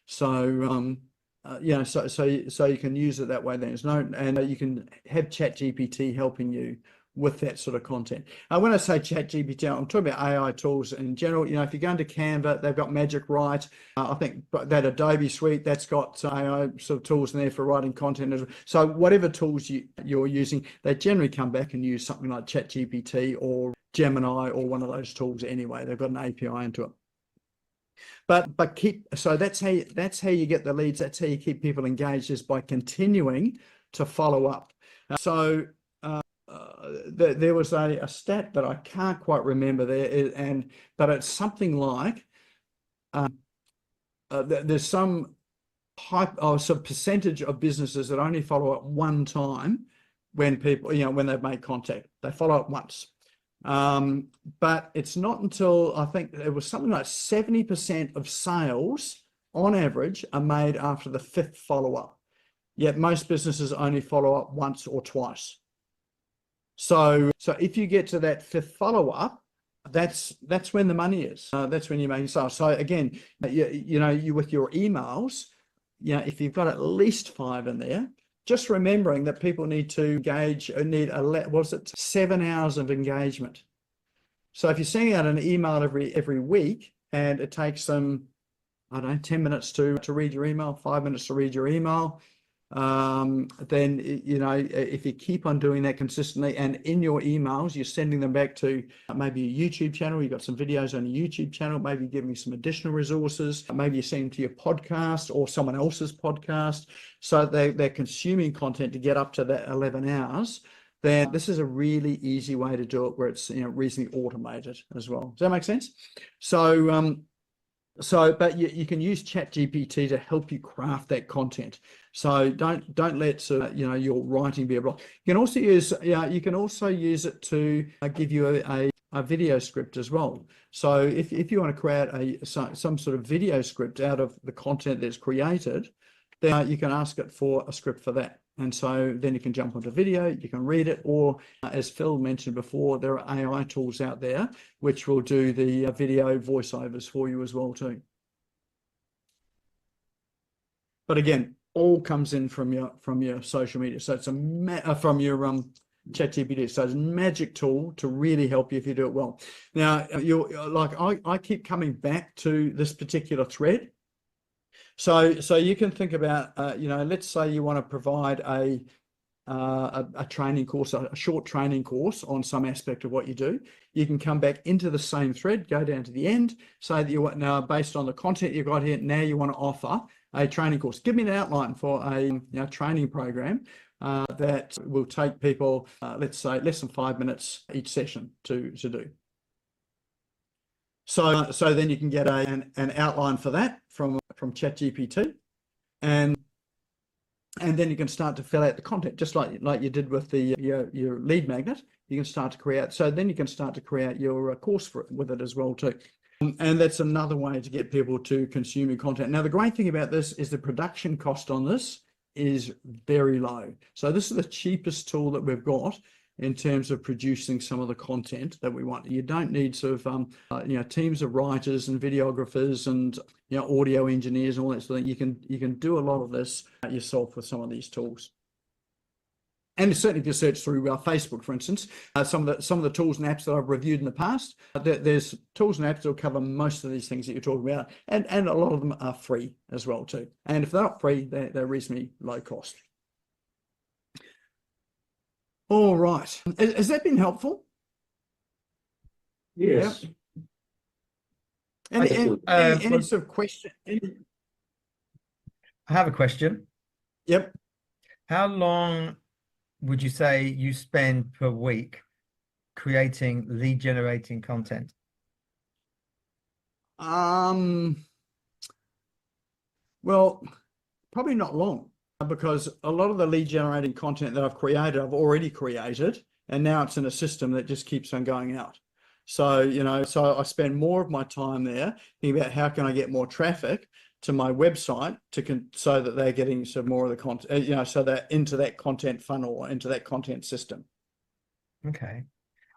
S1: So, so you can use it that way. There's no, and you can have ChatGPT helping you with that sort of content. When I say ChatGPT, I'm talking about AI tools in general. If you go into Canva, they've got Magic Write. I think that Adobe suite, that's got AI sort of tools in there for writing content. So whatever tools you're using, they generally come back and use something like ChatGPT or Gemini or one of those tools anyway. They've got an API into it. But so that's how you get the leads. That's how you keep people engaged, is by continuing to follow up. So there was a stat that I can't quite remember there, but it's something like there's some percentage of businesses that only follow up one time when people, when they've made contact. They follow up once. But it's not until, I think it was something like 70% of sales on average are made after the 5th follow-up. Yet most businesses only follow up once or twice. So if you get to that 5th follow-up, that's when the money is. That's when you're making sales. So again, you with your emails, if you've got at least 5 in there, just remembering that people need to engage, need 7 hours of engagement. So if you're sending out an email every week and it takes them, 10 minutes to read your email, 5 minutes to read your email, then, if you keep on doing that consistently, and in your emails, you're sending them back to maybe a YouTube channel, you've got some videos on a YouTube channel, maybe giving some additional resources, maybe you're sending to your podcast or someone else's podcast, so they're consuming content to get up to that 11 hours, then this is a really easy way to do it, where it's, reasonably automated as well. Does that make sense? But you can use ChatGPT to help you craft that content. So don't let your writing be a block. You can also use it to give you a video script as well. So if you want to create some sort of video script out of the content that's created, then you can ask it for a script for that. And so then you can jump onto video, you can read it, or as Phil mentioned before, there are AI tools out there which will do the video voiceovers for you as well too. But again, all comes in from your social media. So it's from your ChatGPT. So it's a magic tool to really help you if you do it well. Now, I keep coming back to this particular thread. So you can think about, let's say you want to provide a training course, a short training course on some aspect of what you do. You can come back into the same thread, go down to the end, say that you want, now based on the content you've got here, now you want to offer a training course. Give me an outline for a training program that will take people, let's say, less than 5 minutes each session to do. So then you can get an outline for that from ChatGPT, and then you can start to fill out the content, just like you did with your lead magnet. You can start to create. So then you can start to create your course with it as well too. And that's another way to get people to consume your content. Now, the great thing about this is the production cost on this is very low. So this is the cheapest tool that we've got in terms of producing some of the content that we want. You don't need sort of teams of writers and videographers and audio engineers and all that sort of thing. You can do a lot of this yourself with some of these tools. And certainly if you search through Facebook, for instance, some of the tools and apps that I've reviewed in the past, there's tools and apps that will cover most of these things that you're talking about, and a lot of them are free as well too. And if they're not free, they're reasonably low cost. All right. Has that been helpful?
S2: Yes.
S1: Yep. Any sort of question?
S3: I have a question.
S1: Yep.
S3: How long would you say you spend per week creating lead generating content?
S1: Well, probably not long, because a lot of the lead generating content that I've already created, and now it's in a system that just keeps on going out. So, so I spend more of my time there thinking about how can I get more traffic to my website so that they're getting some more of the content, so they're into that content funnel or into that content system.
S3: Okay.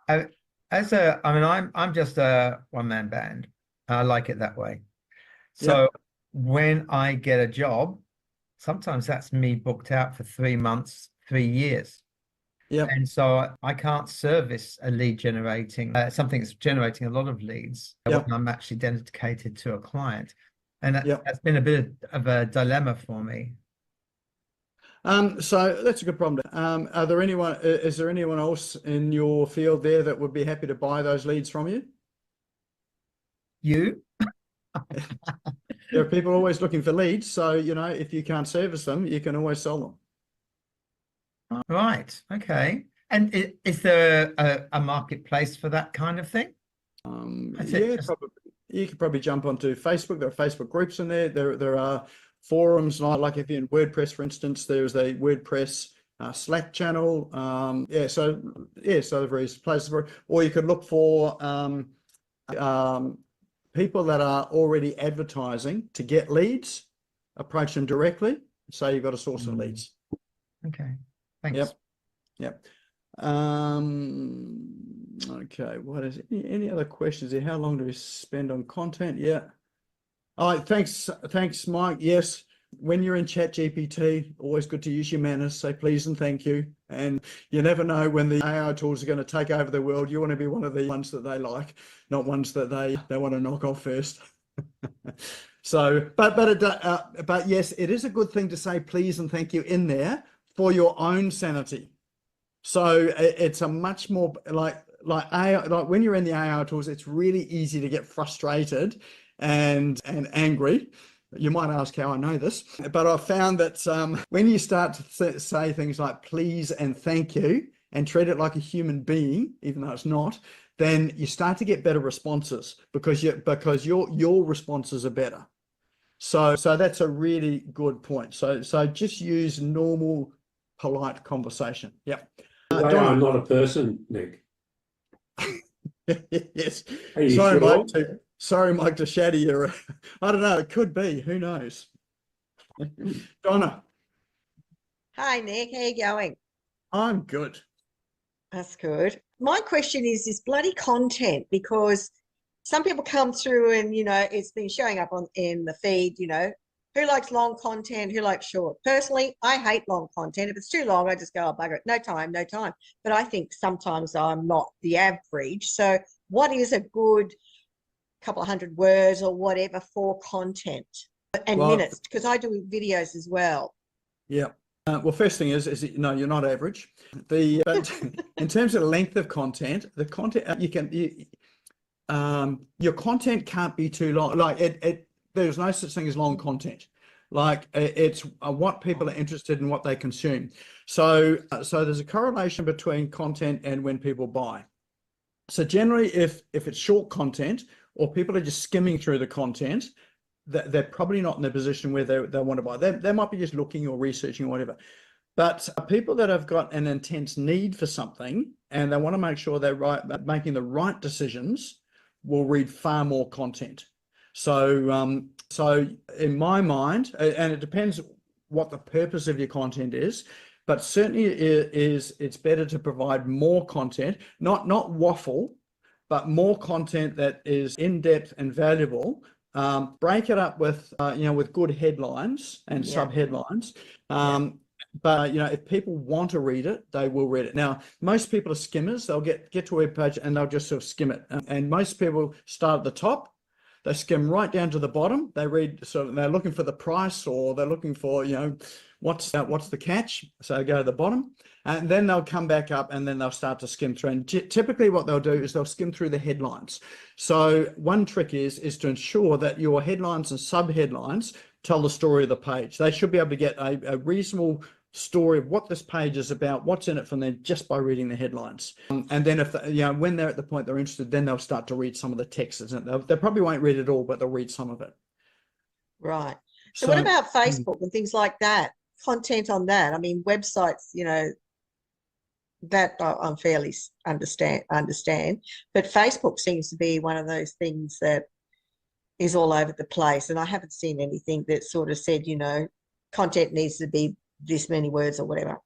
S3: I mean, I'm just a one-man band. I like it that way. So when I get a job, sometimes that's me booked out for 3 months, 3 years.
S1: Yep.
S3: And so I can't service a lead generating something that's generating a lot of leads
S1: Yep.
S3: when I'm actually dedicated to a client. And
S1: Yep.
S3: that's been a bit of a dilemma for me.
S1: So that's a good problem. Are there anyone, is there anyone else in your field there that would be happy to buy those leads from you?
S3: You?
S1: There are people always looking for leads. So, you know, if you can't service them, you can always sell them.
S3: Right. Okay. And is there a marketplace for that kind of thing?
S1: Yeah, probably. You could probably jump onto Facebook. There are Facebook groups in there. There are forums, like if you're in WordPress, for instance, there's a WordPress Slack channel. So various places for it. Or you could look for people that are already advertising to get leads, approach them directly, so you've got a source of leads.
S3: Okay, thanks.
S1: Yep. Okay, what is any other questions here? How long do we spend on content? Yeah. All right, thanks, Mike. Yes, when you're in ChatGPT, always good to use your manners, say please and thank you. And you never know when the AI tools are going to take over the world. You want to be one of the ones that they like, not ones that they want to knock off first. So, but yes, it is a good thing to say please and thank you in there for your own sanity. So it's a much more like AI, like when you're in the AI tools, it's really easy to get frustrated and angry. You might ask how I know this, but I've found that when you start to say things like please and thank you and treat it like a human being, even though it's not, then you start to get better responses because your responses are better. So that's a really good point. So just use normal, polite conversation. Yep.
S2: They are not a person, Nick.
S1: Yes.
S2: Are you
S1: Sorry,
S2: sure?
S1: Mike, to shatter your. I don't know. It could be. Who knows? Donna.
S6: Hi, Nick. How you going?
S1: I'm good.
S6: That's good. My question is this bloody content, because some people come through and, it's been showing up in the feed, who likes long content, who likes short. Personally, I hate long content. If it's too long, I just go, oh, bugger it. No time. But I think sometimes I'm not the average. So what is a good couple of 100 words or whatever for content and minutes? Because I do videos as well.
S1: Yeah. Well, first thing is no, you're not average. But in terms of length of content, the content your content can't be too long. Like there's no such thing as long content. Like it's what people are interested in, what they consume. So there's a correlation between content and when people buy. So generally, if it's short content or people are just skimming through the content, they're probably not in the position where they want to buy. They might be just looking or researching or whatever. But people that have got an intense need for something and they want to make sure they're making the right decisions will read far more content. So in my mind, and it depends what the purpose of your content is, but certainly it's better to provide more content, not waffle, but more content that is in depth and valuable. Break it up with with good headlines and sub-headlines. But if people want to read it, they will read it. Now, most people are skimmers. They'll get to a web page and they'll just sort of skim it. And most people start at the top. They skim right down to the bottom. They read, so they're looking for the price, or they're looking for, what's the catch? So they go to the bottom, and then they'll come back up, and then they'll start to skim through. And typically what they'll do is they'll skim through the headlines. So one trick is to ensure that your headlines and sub-headlines tell the story of the page. They should be able to get a reasonable story of what this page is about, what's in it from there, just by reading the headlines. And then if when they're at the point they're interested, then they'll start to read some of the text. They probably won't read it all, but they'll read some of it.
S6: Right. So what about Facebook and things like that? Content on that? I mean, websites, that I'm fairly understand. But Facebook seems to be one of those things that is all over the place. And I haven't seen anything that sort of said, content needs to be this many words or whatever.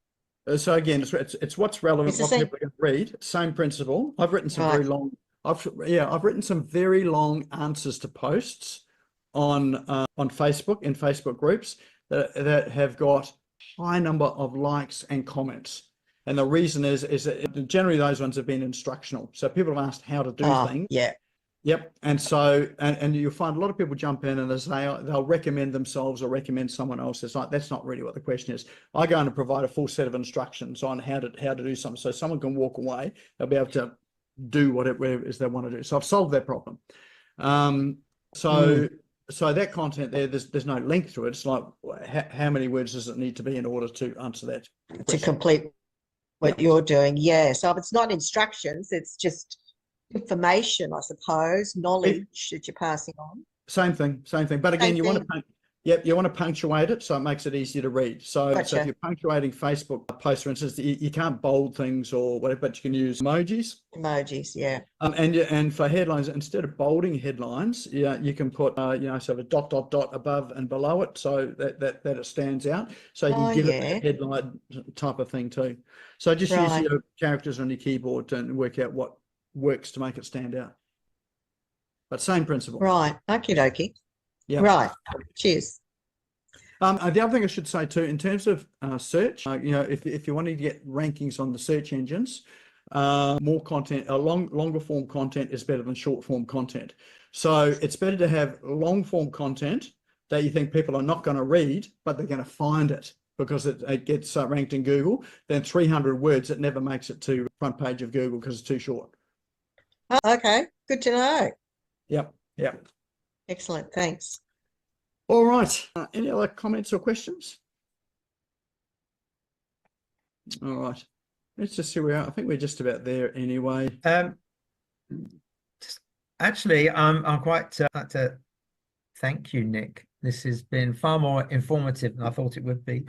S1: So again, it's what's relevant,
S6: It's the
S1: what
S6: same.
S1: people can read. Same principle. I've written some
S6: Right.
S1: very long. I've written some very long answers to posts on Facebook, in Facebook groups that have got high number of likes and comments. And the reason is that generally those ones have been instructional. So people have asked how to do things.
S6: Yeah.
S1: Yep. And so, and you'll find a lot of people jump in and they'll recommend themselves or recommend someone else. It's like, that's not really what the question is. I go in and provide a full set of instructions on how to do something. So someone can walk away, they'll be able to do whatever it is they want to do. So I've solved that problem. So that content there's no link to it. It's like, how many words does it need to be in order to answer that question?
S6: To complete what you're doing. Yeah. So if it's not instructions, it's just information, I suppose, knowledge that you're passing on.
S1: Same thing. But again, you want to punctuate it so it makes it easier to read. So if you're punctuating Facebook posts, for instance, you can't bold things or whatever, but you can use emojis.
S6: Emojis, yeah.
S1: And for headlines, instead of bolding headlines, you can put sort of a ... above and below it, so that it stands out. So you can give it a headline type of thing too. So just use your characters on your keyboard and work out what works to make it stand out. But same principle.
S6: Right. Okie dokie.
S1: Yeah.
S6: Right. Cheers.
S1: The other thing I should say too, in terms of search, if you wanted to get rankings on the search engines, more content, longer form content is better than short form content. So it's better to have long form content that you think people are not going to read, but they're going to find it because it gets ranked in Google, than 300 words that never makes it to front page of Google because it's too short.
S6: Okay. Good to know.
S1: Yep.
S6: Excellent. Thanks.
S1: All right. Any other comments or questions? All right. Let's just see where we are. I think we're just about there anyway.
S3: Actually, I'm quite like to thank you, Nick. This has been far more informative than I thought it would be.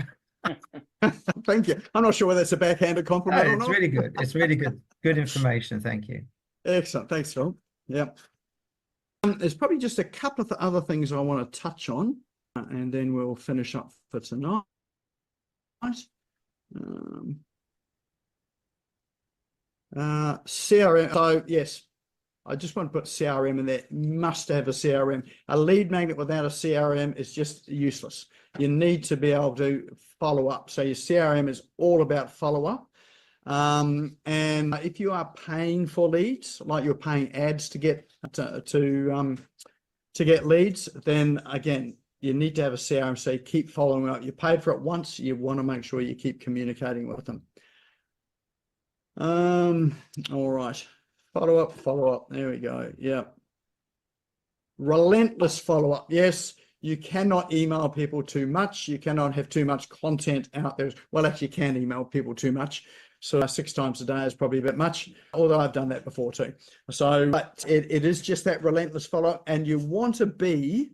S1: Thank you. I'm not sure whether it's a backhanded compliment or
S3: It's
S1: not.
S3: really good. It's really good. Good information. Thank you.
S1: Excellent. Thanks, Phil. Yeah. There's probably just a couple of other things I want to touch on, and then we'll finish up for tonight. CRM. So yes, I just want to put CRM in there. Must have a CRM. A lead magnet without a CRM is just useless. You need to be able to follow up. So your CRM is all about follow up. And if you are paying for leads, like you're paying ads to get leads, then again, you need to have a CRM. So you keep following up. You paid for it once. You want to make sure you keep communicating with them. All right. Follow up. There we go. Yeah. Relentless follow up. Yes. You cannot email people too much. You cannot have too much content out there. Well, actually, you can email people too much. So 6 times a day is probably a bit much, although I've done that before too. So but it is just that relentless follow-up, and you want to be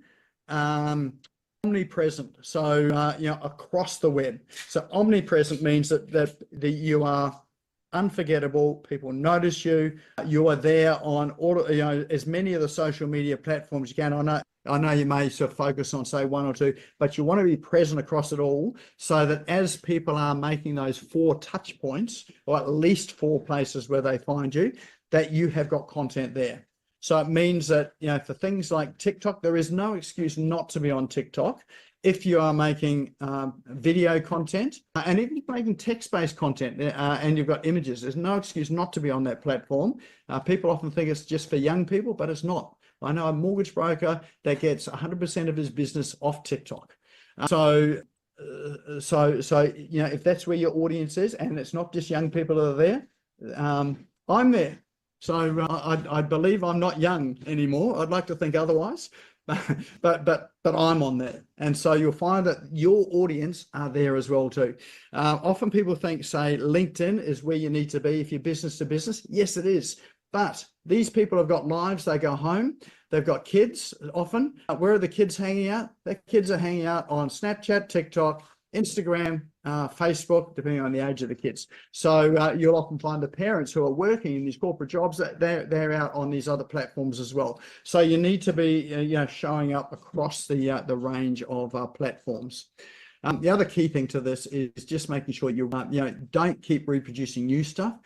S1: omnipresent. So, across the web. So omnipresent means that you are unforgettable. People notice you. You are there on all, as many of the social media platforms you can. I know you may sort of focus on, say, 1 or 2, but you want to be present across it all so that as people are making those 4 touch points, or at least 4 places where they find you, that you have got content there. So it means that, for things like TikTok, there is no excuse not to be on TikTok. If you are making video content, and even if you're making text-based content and you've got images, there's no excuse not to be on that platform. People often think it's just for young people, but it's not. I know a mortgage broker that gets 100% of his business off TikTok. So if that's where your audience is, and it's not just young people that are there, I'm there. So I believe I'm not young anymore. I'd like to think otherwise, but I'm on there. And so you'll find that your audience are there as well too. Often people think, say, LinkedIn is where you need to be if you're business to business. Yes, it is. But these people have got lives, they go home, they've got kids often. Where are the kids hanging out? The kids are hanging out on Snapchat, TikTok, Instagram, Facebook, depending on the age of the kids. So you'll often find the parents who are working in these corporate jobs that they're out on these other platforms as well. So you need to be showing up across the range of platforms. The other key thing to this is just making sure you don't keep reproducing new stuff.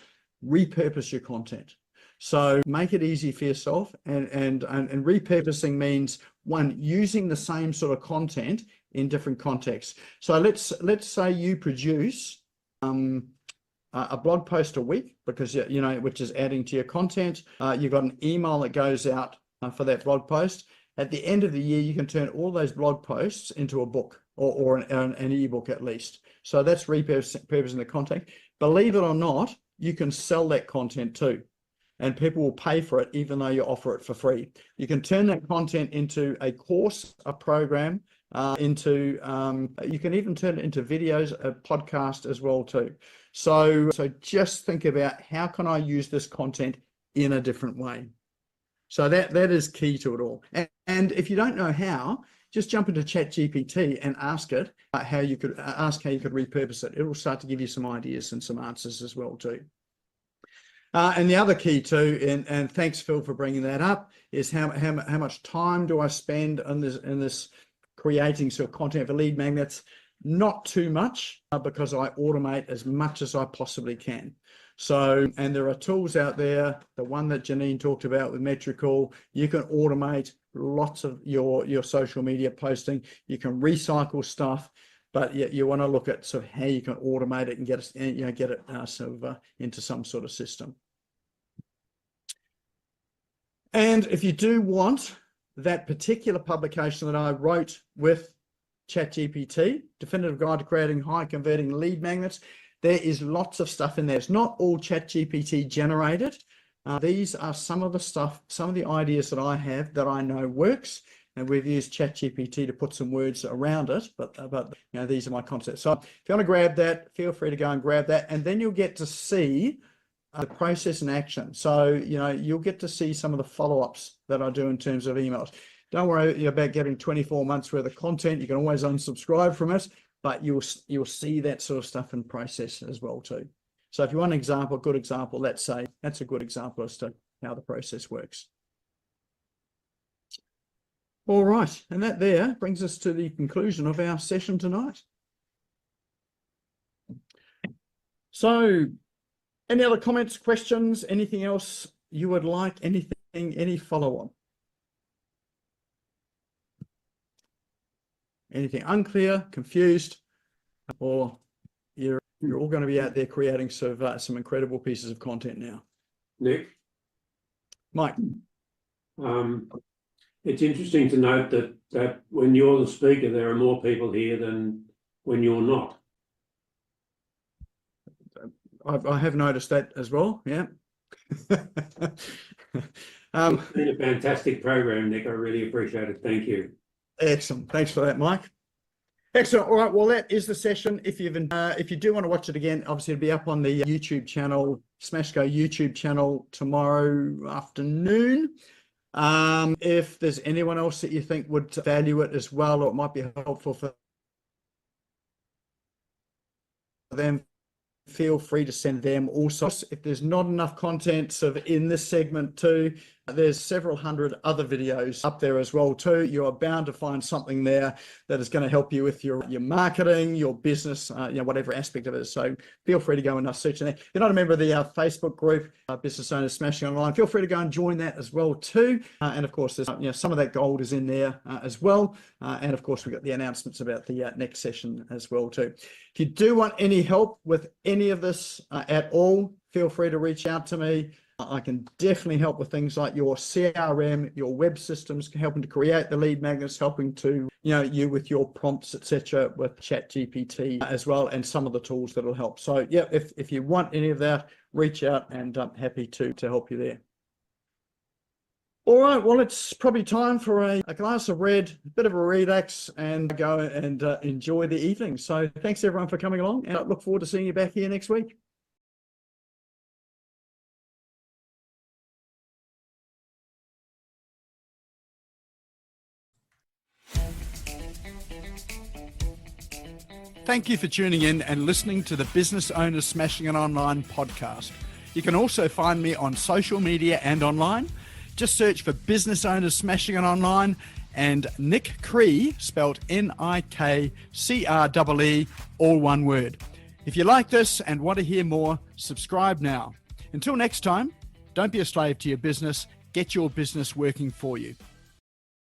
S1: Repurpose your content. So make it easy for yourself, and repurposing means, one, using the same sort of content in different contexts. So let's say you produce a blog post a week, because which is adding to your content. You've got an email that goes out for that blog post. At the end of the year, you can turn all those blog posts into a book or an ebook at least. So that's repurposing the content. Believe it or not, you can sell that content too, and people will pay for it even though you offer it for free. You can turn that content into a course, a program, you can even turn it into videos, a podcast as well too. So just think about, how can I use this content in a different way? So that is key to it all. And if you don't know how, just jump into ChatGPT and ask it how you could repurpose it. It will start to give you some ideas and some answers as well too. And the other key too, and thanks Phil for bringing that up, is how much time do I spend in this creating sort of content for lead magnets? Not too much, because I automate as much as I possibly can. So, and there are tools out there, the one that Janine talked about with Metrical, you can automate lots of your social media posting. You can recycle stuff, but you want to look at sort of how you can automate it and get it into some sort of system. And if you do want that particular publication that I wrote with ChatGPT, Definitive Guide to Creating High Converting Lead Magnets, there is lots of stuff in there. It's not all ChatGPT generated. These are some of the ideas that I have that I know works, and we've used ChatGPT to put some words around it. But these are my concepts. So if you want to grab that, feel free to go and grab that, and then you'll get to see the process in action. So you'll get to see some of the follow-ups that I do in terms of emails. Don't worry about getting 24 months worth of content. You can always unsubscribe from it, but you'll see that sort of stuff in process as well too. So if you want an example, a good example, let's say that's a good example as to how the process works. All right, and that there brings us to the conclusion of our session tonight. So any other comments, questions, anything else you would like, any follow-on? Anything unclear, confused, or you're all going to be out there creating some incredible pieces of content now?
S2: Nick?
S1: Mike?
S2: It's interesting to note that when you're the speaker, there are more people here than when you're not.
S1: I have noticed that as well, yeah.
S2: It's been a fantastic program, Nick. I really appreciate it. Thank you.
S1: Excellent. Thanks for that, Mike. Excellent. All right. Well, that is the session. If you do want to watch it again, obviously it'll be up on the YouTube channel, SmashGo YouTube channel tomorrow afternoon. If there's anyone else that you think would value it as well, or it might be helpful for them, feel free to send them also. If there's not enough content sort of in this segment too, there's several hundred other videos up there as well too. You are bound to find something there that is going to help you with your marketing, your business, whatever aspect of it. So feel free to go and search in there. If you're not a member of the Facebook group, Business Owners Smashing Online, feel free to go and join that as well too. And of course, there's some of that gold is in there as well. And of course, we've got the announcements about the next session as well too. If you do want any help with any of this at all, feel free to reach out to me. I can definitely help with things like your CRM, your web systems, helping to create the lead magnets, helping to, you with your prompts, etc., with ChatGPT as well, and some of the tools that will help. So yeah, if you want any of that, reach out, and I'm happy to help you there. All right, well, it's probably time for a glass of red, a bit of a relax, and go and enjoy the evening. So thanks everyone for coming along, and I look forward to seeing you back here next week. Thank you for tuning in and listening to the Business Owners Smashing It Online podcast. You can also find me on social media and online. Just search for Business Owners Smashing It Online, and Nik Cree, spelled Nikree, all one word. If you like this and want to hear more, subscribe now. Until next time, don't be a slave to your business. Get your business working for you.